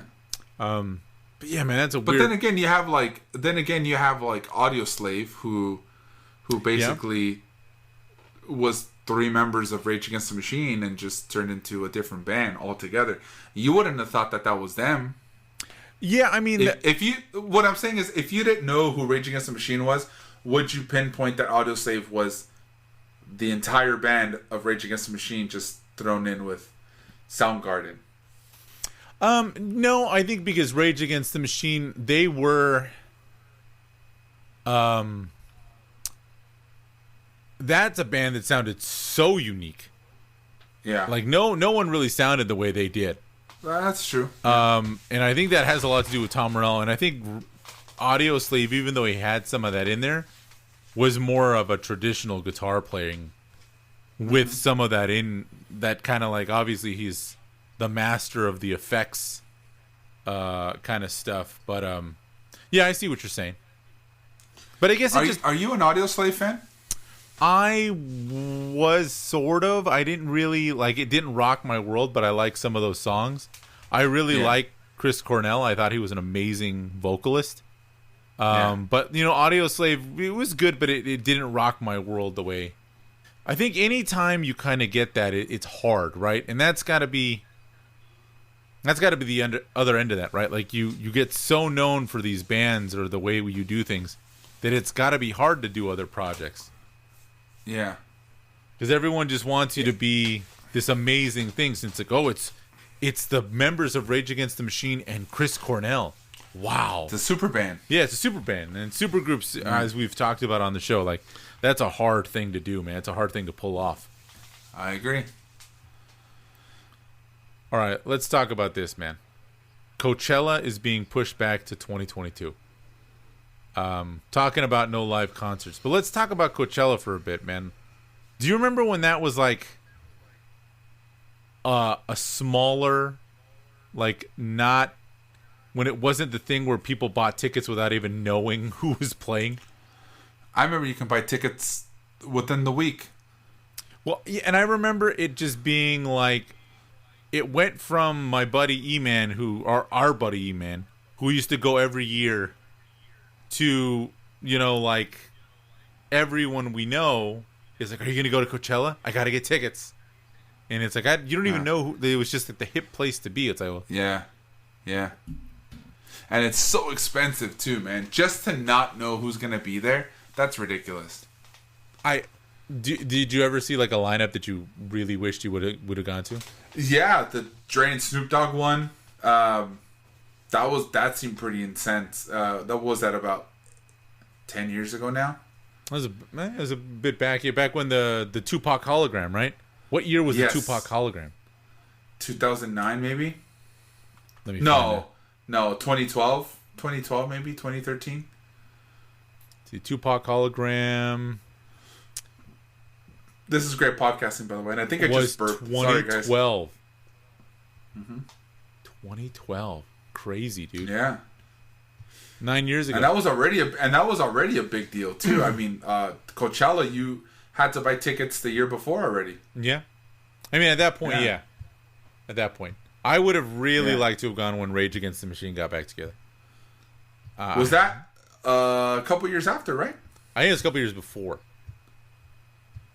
But yeah, man, that's a weird. But then again, you have Audio Slave, who basically was 3 members of Rage Against the Machine and just turned into a different band altogether. You wouldn't have thought that was them. Yeah, I mean, what I'm saying is, if you didn't know who Rage Against the Machine was, would you pinpoint that Audio Slave was the entire band of Rage Against the Machine just thrown in with Soundgarden? No, I think because Rage Against the Machine, they were, that's a band that sounded so unique. Yeah, like no one really sounded the way they did. That's true. And I think that has a lot to do with Tom Morello, and I think Audio Slave, even though he had some of that in there, was more of a traditional guitar playing with some of that in that kind of like, obviously he's the master of the effects kind of stuff. But yeah, I see what you're saying. But I guess are you an Audio Slave fan? I was sort of. I didn't really like it. Didn't rock my world, but I like some of those songs. I really like Chris Cornell. I thought he was an amazing vocalist. But Audio Slave, it was good, but it didn't rock my world the way. I think anytime you kind of get that, it's hard, right? And that's got to be the other end of that, right? Like you get so known for these bands or the way you do things that it's got to be hard to do other projects. Yeah, because everyone just wants you to be this amazing thing. Since like, it's the members of Rage Against the Machine and Chris Cornell. Wow, it's a super band. Yeah, it's a super band, and super groups, as we've talked about on the show, like that's a hard thing to do, man. It's a hard thing to pull off. I agree. All right, let's talk about this, man. Coachella is being pushed back to 2022. Talking about no live concerts, but let's talk about Coachella for a bit, man. Do you remember when that was like a smaller, like not when it wasn't the thing where people bought tickets without even knowing who was playing? I remember you can buy tickets within the week. Well, yeah, and I remember it just being like, it went from my buddy E-Man, our buddy E-Man, who used to go every year, to, like everyone we know is like, are you going to go to Coachella? I got to get tickets. And it's like, you don't even know who, it was just like the hip place to be. It's like, well, yeah. And it's so expensive too, man. Just to not know who's going to be there, that's ridiculous. Did you ever see like a lineup that you really wished you would have gone to? Yeah, the Dre and Snoop Dogg one. That seemed pretty intense. That was about 10 years ago now. It was a bit back here, back when the Tupac hologram, right? What year was the Tupac hologram? 2009 maybe. Let me find no, 2012. 2012 maybe, 2013. The Tupac hologram. This is great podcasting, by the way, and I think I just burped. 2012. Sorry, guys. 2012. Crazy, dude. Yeah. 9 years ago. And that was already a big deal too. I mean, Coachella, you had to buy tickets the year before already. Yeah. I mean, at that point, yeah. At that point. I would have really liked to have gone when Rage Against the Machine got back together. Was that a couple years after, right? I think it was a couple years before.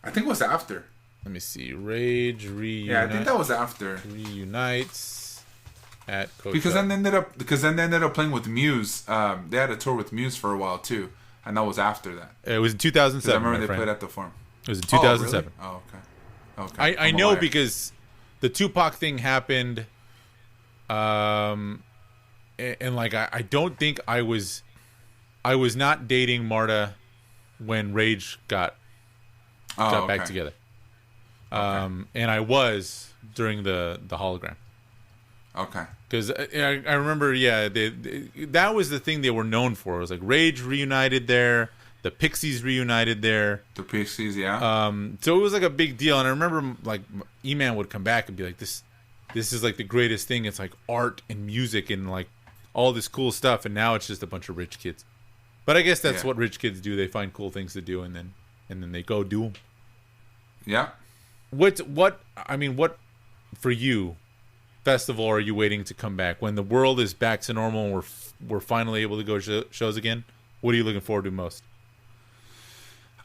I think it was after. Let me see. Rage reunites. Yeah, I think that was after. Reunites at Coachella. Because then they ended up playing with Muse. They had a tour with Muse for a while too, and that was after that. It was in 2007. I remember they played at the Forum. It was in 2007. Oh, really? Okay. I know because the Tupac thing happened. And like I don't think I was not dating Marta when Rage got back together. And I was during the hologram. Okay. Because I remember, that was the thing they were known for. It was like Rage reunited there, the Pixies reunited there. The Pixies, yeah. So it was like a big deal, and I remember like E-Man would come back and be like, "This is like the greatest thing. It's like art and music and like all this cool stuff." And now it's just a bunch of rich kids. But I guess that's what rich kids do. They find cool things to do, and then they go do them. Yeah. What for you? Festival are you waiting to come back when the world is back to normal and we're finally able to go shows again? What are you looking forward to most?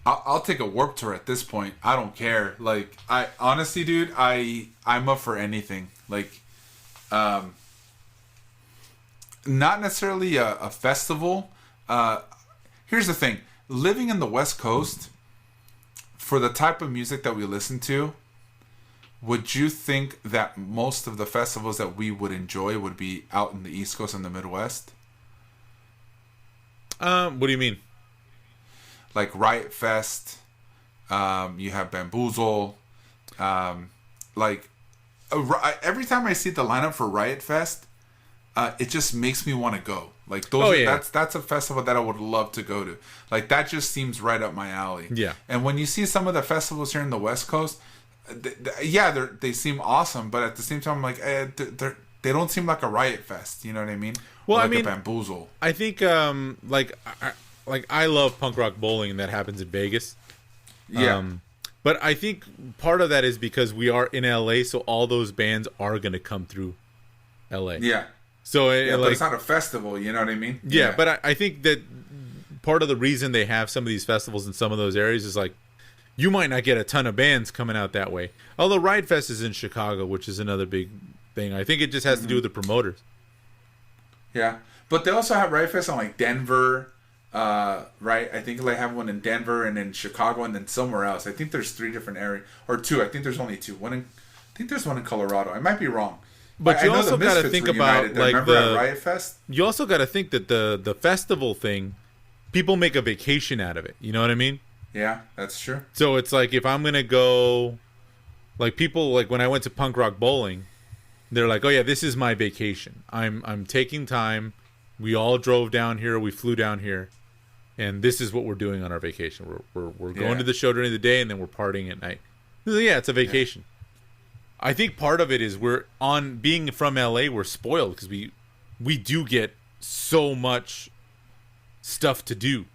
I'll take a Warped Tour at this point. I don't care. Like, I honestly, dude, I'm up for anything. Like, not necessarily a festival. Here's the thing: living in the West Coast, for the type of music that we listen to, would you think that most of the festivals that we would enjoy would be out in the East Coast and the Midwest? What do you mean? Like Riot Fest, you have Bamboozle. Every time I see the lineup for Riot Fest, it just makes me want to go. Like that's a festival that I would love to go to. Like that just seems right up my alley. Yeah. And when you see some of the festivals here in the West Coast, they seem awesome, but at the same time, I'm like, they don't seem like a Riot Fest. You know what I mean? Well, like I mean, a Bamboozle. I think I love punk rock bowling, and that happens in Vegas. Yeah. But I think part of that is because we are in LA, so all those bands are going to come through LA. Yeah. So but it's not a festival. You know what I mean? Yeah, but I think that part of the reason they have some of these festivals in some of those areas is like, you might not get a ton of bands coming out that way. Although Riot Fest is in Chicago, which is another big thing. I think it just has to do with the promoters. Yeah. But they also have Riot Fest on like Denver, right? I think they have one in Denver and in Chicago and then somewhere else. I think there's 3 different areas. Or 2. I think there's only 2. I think there's one in Colorado. I might be wrong. But you also got to think about like at Riot Fest. You also got to think that the festival thing, people make a vacation out of it. You know what I mean? Yeah, that's true. So it's like if I'm gonna go, like people like when I went to punk rock bowling, they're like, "Oh yeah, this is my vacation. I'm taking time. We all drove down here. We flew down here, and this is what we're doing on our vacation. We're going to the show during the day, and then we're partying at night. Yeah, it's a vacation." Yeah. I think part of it is being from LA, we're spoiled because we do get so much stuff to do.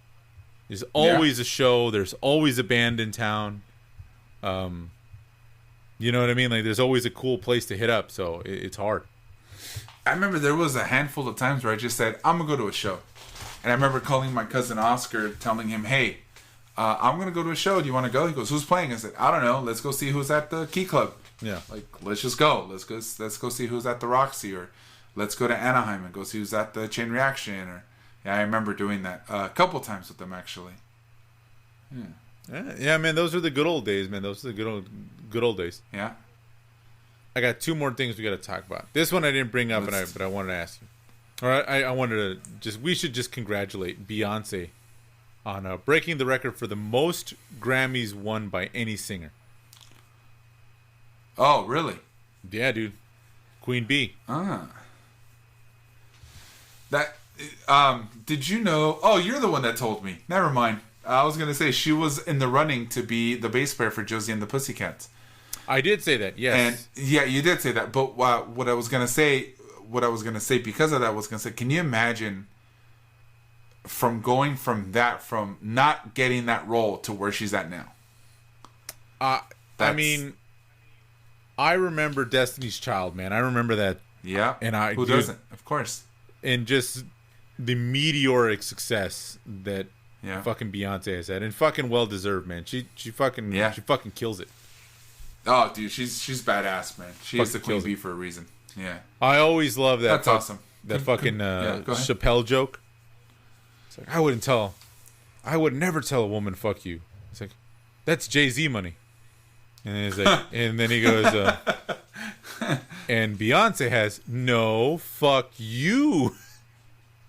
There's always a show. There's always a band in town. You know what I mean? Like there's always a cool place to hit up. So it's hard. I remember there was a handful of times where I just said, I'm going to go to a show. And I remember calling my cousin Oscar, telling him, hey, I'm going to go to a show. Do you want to go? He goes, who's playing? I said, I don't know. Let's go see who's at the Key Club. Yeah. Like, let's just go. Let's go see who's at the Roxy, or let's go to Anaheim and go see who's at the Chain Reaction. Or yeah, I remember doing that a couple times with them actually. Yeah, man, those are the good old days, man. Those are the good old days. Yeah. I got 2 more things we got to talk about. This one I didn't bring up, but I wanted to ask you. All right, I wanted to we should just congratulate Beyonce on breaking the record for the most Grammys won by any singer. Oh, really? Yeah, dude. Queen Bee. That did you know? Oh, you're the one that told me. Never mind. I was gonna say she was in the running to be the bass player for Josie and the Pussycats. I did say that. Yes. And yeah, you did say that. But what I was gonna say because of that was gonna say, can you imagine from going from not getting that role to where she's at now? I mean, I remember Destiny's Child, man. I remember that. Yeah. And who doesn't? Of course. And just the meteoric success that fucking Beyonce has had, and fucking well deserved, man. She fucking kills it. Oh, dude, she's badass, man. She is the Queen Bee for a reason. Yeah. I always love that. That's awesome. That fucking Chappelle joke. It's like I would never tell a woman fuck you. It's like that's Jay-Z money. And he's like, and then he goes, and Beyonce has no fuck you.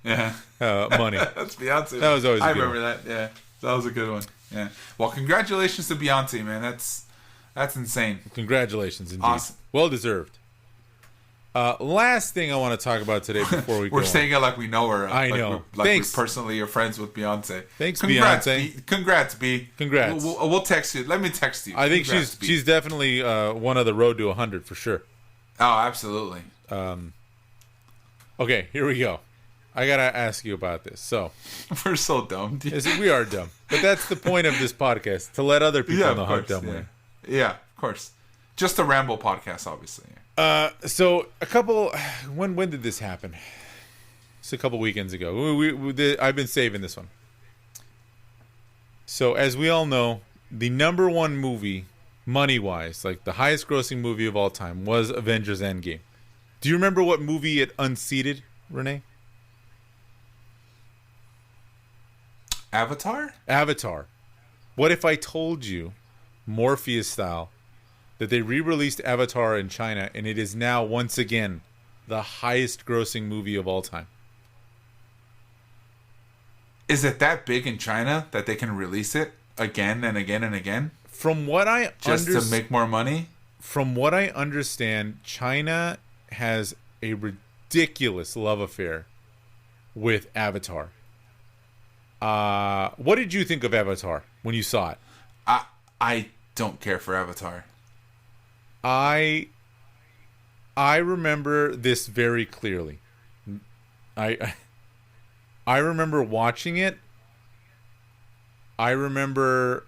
Yeah. Money. That's Beyonce. That was always a good remember that. Yeah. That was a good one. Yeah. Well, congratulations to Beyonce, man. That's insane. Congratulations, indeed. Awesome. Well deserved. Last thing I want to talk about today before we go. We're saying it like we know her. I know. Thanks. We personally are friends with Beyonce. Thanks, Congrats, Beyonce. Congrats, B. Congrats. We'll text you. Let me text you. I think Congrats, she's definitely one of the road to 100 for sure. Oh, absolutely. Okay, here we go. I gotta ask you about this. So we're so dumb. We are dumb, but that's the point of this podcast, to let other people know how dumb we are. Yeah, of course. Just a Ramble podcast, obviously. So a couple. When did this happen? It's a couple weekends ago. I've been saving this one. So as we all know, the number one movie, money-wise, like the highest-grossing movie of all time, was Avengers: Endgame. Do you remember what movie it unseated, Renee? Avatar. What if I told you, Morpheus style, that they re-released Avatar in China and it is now once again the highest grossing movie of all time? Is it that big in China that they can release it again and again and again? From what I just to make more money? From what I understand, China has a ridiculous love affair with Avatar. What did you think of Avatar when you saw it? I don't care for Avatar. I remember this very clearly. I remember watching it. I remember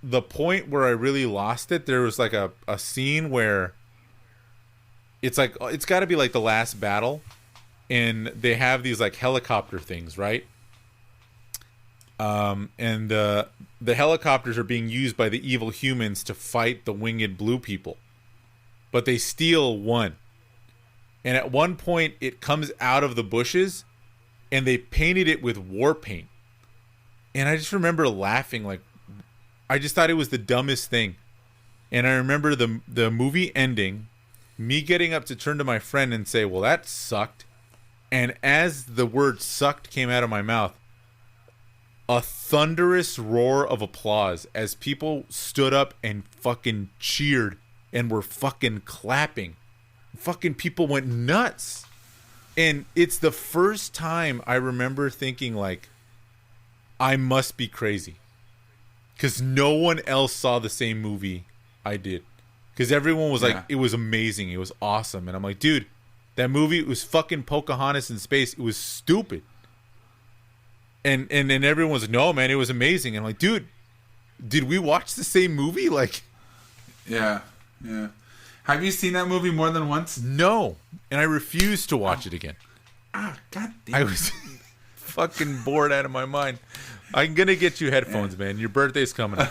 the point where I really lost it. There was like a scene where it's got to be like the last battle, and they have these like helicopter things, right? And the helicopters are being used by the evil humans to fight the winged blue people, but they steal one. And at one point, it comes out of the bushes, and they painted it with war paint. And I just remember laughing, like, I just thought it was the dumbest thing. And I remember the movie ending, me getting up to turn to my friend and say, well, that sucked. And as the word sucked came out of my mouth, a thunderous roar of applause as people stood up and fucking cheered and were fucking clapping. Fucking people went nuts. And it's the first time I remember thinking, like, I must be crazy. Because no one else saw the same movie I did. Because everyone was like, it was amazing. It was awesome. And I'm like, dude, that movie, it was fucking Pocahontas in space. It was stupid. And everyone was like, no, man, it was amazing. And I'm like, dude, did we watch the same movie? Like, yeah. Have you seen that movie more than once? No. And I refused to watch it again. God damn. I was fucking bored out of my mind. I'm going to get you headphones, man. Your birthday's coming up.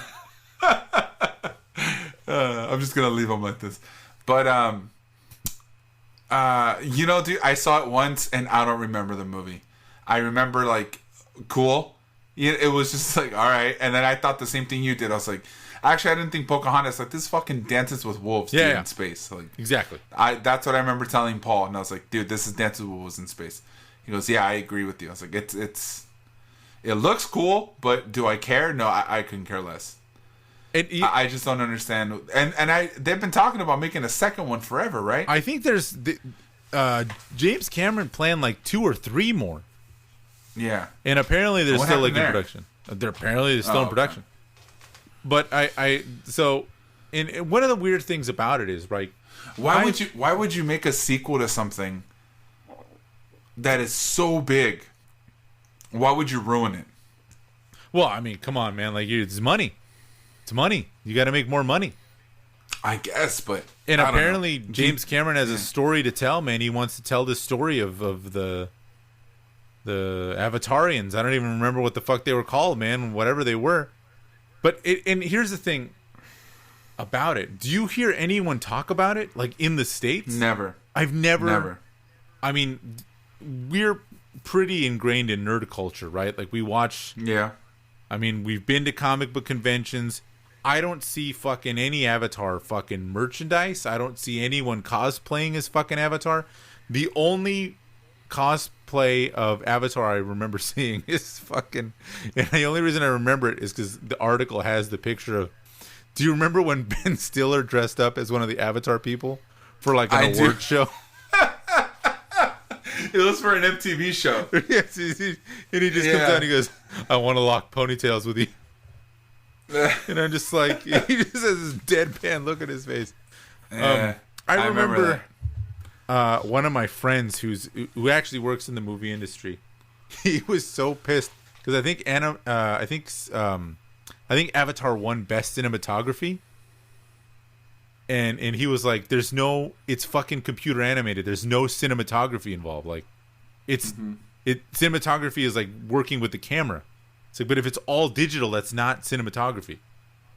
I'm just going to leave them like this. But, dude, I saw it once and I don't remember the movie. I remember, like, cool. It was just like, all right. And then I thought the same thing you did. I was like, actually, I didn't think Pocahontas, like, this fucking Dances with Wolves in space. Like, exactly. That's what I remember telling Paul. And I was like, dude, this is Dances with Wolves in space. He goes, yeah, I agree with you. I was like, it looks cool, but do I care? No, I couldn't care less. I just don't understand. And they've been talking about making a second one forever, right? I think there's James Cameron planned like 2 or 3 more. Yeah. And apparently they're still like in production. They're still in production. Okay. But and one of the weird things about it is, right? Why would you make a sequel to something that is so big? Why would you ruin it? Well, I mean, come on, man. Like, it's money. It's money. You got to make more money. I guess, but and apparently James Cameron has a story to tell, man. He wants to tell the story of the Avatarians. I don't even remember what the fuck they were called, man. Whatever they were. But and here's the thing about it. Do you hear anyone talk about it, like, in the States? Never. I've never. I mean, we're pretty ingrained in nerd culture, right? Like, we watch. Yeah. I mean, we've been to comic book conventions. I don't see fucking any Avatar fucking merchandise. I don't see anyone cosplaying as fucking Avatar. The only cosplay of Avatar I remember seeing is fucking, and the only reason I remember it is because the article has the picture of Do you remember when Ben Stiller dressed up as one of the Avatar people for like an award show? It was for an MTV show. Yes, and he just comes out and he goes, "I want to lock ponytails with you." And I'm just like, he just has this deadpan look at his face. Yeah, I remember one of my friends who actually works in the movie industry. He was so pissed because I think Avatar won Best Cinematography, and he was like, it's fucking computer animated. There's no cinematography involved. Like, cinematography is like working with the camera. It's like, but if it's all digital, that's not cinematography.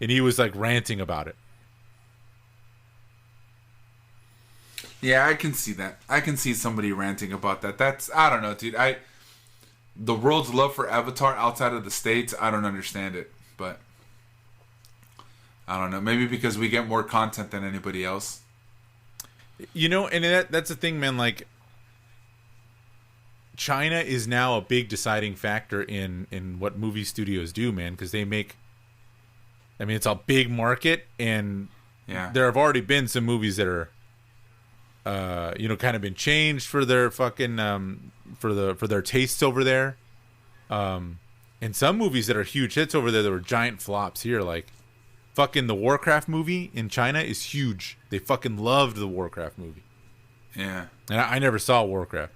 And he was like ranting about it. Yeah, I can see that. I can see somebody ranting about that. I don't know, dude. The world's love for Avatar outside of the States, I don't understand it. But I don't know. Maybe because we get more content than anybody else. And that's the thing, man. Like, China is now a big deciding factor in what movie studios do, man. Because they make... I mean, it's a big market, and there have already been some movies that are... kind of been changed for their fucking for their tastes over there, and some movies that are huge hits over there that were giant flops here, like fucking the Warcraft movie in China is huge. They fucking loved the Warcraft movie. Yeah, and I never saw Warcraft.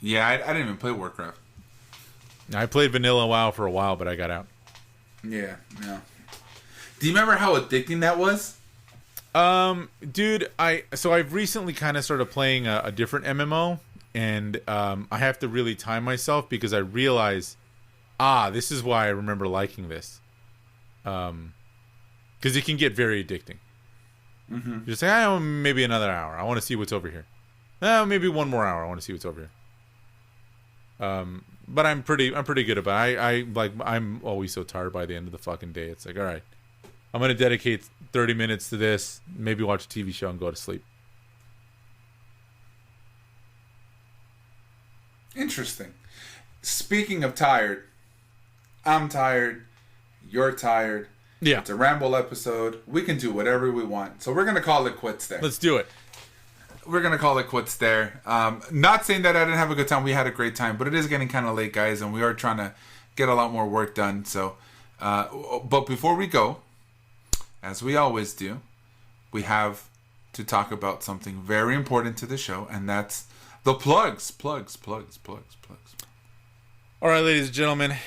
Yeah, I didn't even play Warcraft. I played Vanilla WoW for a while, but I got out. Yeah. Do you remember how addicting that was? Dude, I've recently kind of started playing a different MMO, and I have to really time myself because I realize, this is why I remember liking this. Because it can get very addicting. Mm-hmm. You're just like, maybe another hour. I want to see what's over here. Maybe one more hour. I want to see what's over here. But I'm pretty good about it. I'm always so tired by the end of the fucking day. It's like, all right, I'm going to dedicate 30 minutes to this, maybe watch a TV show and go to sleep. Interesting. Speaking of tired, I'm tired. You're tired. Yeah. It's a Ramble episode. We can do whatever we want. So we're going to call it quits there. Let's do it. We're going to call it quits there. Not saying that I didn't have a good time. We had a great time. But it is getting kind of late, guys. And we are trying to get a lot more work done. So, but before we go, as we always do, we have to talk about something very important to the show, and that's the plugs. Plugs. All right, ladies and gentlemen,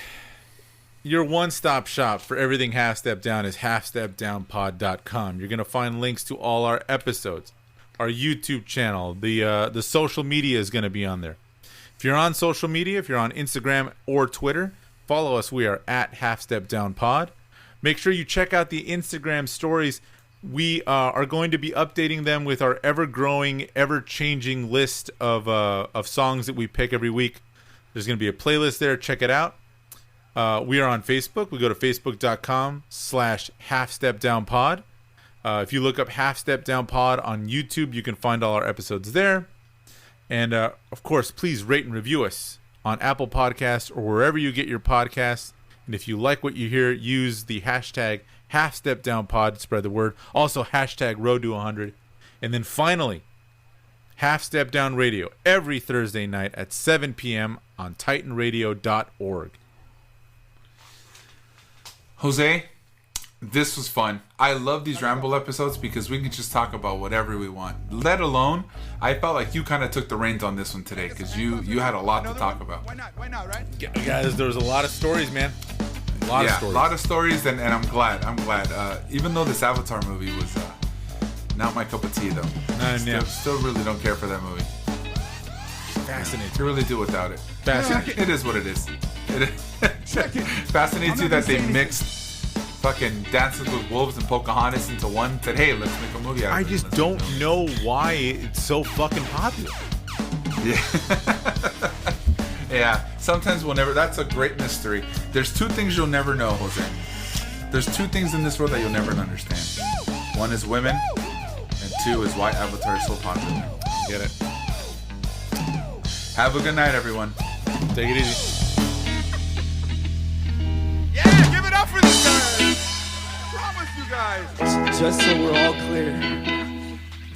your one-stop shop for everything Half Step Down is halfstepdownpod.com. You're going to find links to all our episodes, our YouTube channel, the social media is going to be on there. If you're on social media, if you're on Instagram or Twitter, follow us. We are at halfstepdownpod. Make sure you check out the Instagram stories. We are going to be updating them with our ever-growing, ever-changing list of songs that we pick every week. There's going to be a playlist there. Check it out. We are on Facebook. We go to facebook.com/halfstepdownpod. If you look up Half Step Down Pod on YouTube, you can find all our episodes there. And, of course, please rate and review us on Apple Podcasts or wherever you get your podcasts. And if you like what you hear, use the hashtag HalfStepDownPod to spread the word. Also, hashtag Road to 100. And then finally, Half Step Down Radio every Thursday night at 7 p.m. on TitanRadio.org. Jose, this was fun. I love these Ramble episodes because we can just talk about whatever we want. Let alone, I felt like you kind of took the reins on this one today because you had a lot to talk about. Why not, right? Guys, there was a lot of stories, man. A lot of stories, and I'm glad. Even though this Avatar movie was not my cup of tea, though. Still really don't care for that movie. Fascinating. To really do without it. Fascinating. It is what it is. Fascinates you that they mixed fucking Dances with Wolves and Pocahontas into one. Said, hey, let's make a movie out of it. I just don't know why it's so fucking popular. Yeah. Yeah. Sometimes we'll never. That's a great mystery. There's two things you'll never know, Jose. There's two things in this world that you'll never understand. One is women, and two is why Avatar is so popular. Get it. Have a good night, everyone. Take it easy. Yeah, give it up for this guy. you guys. Just so we're all clear,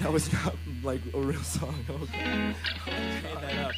that was not like a real song. Okay. Made that up.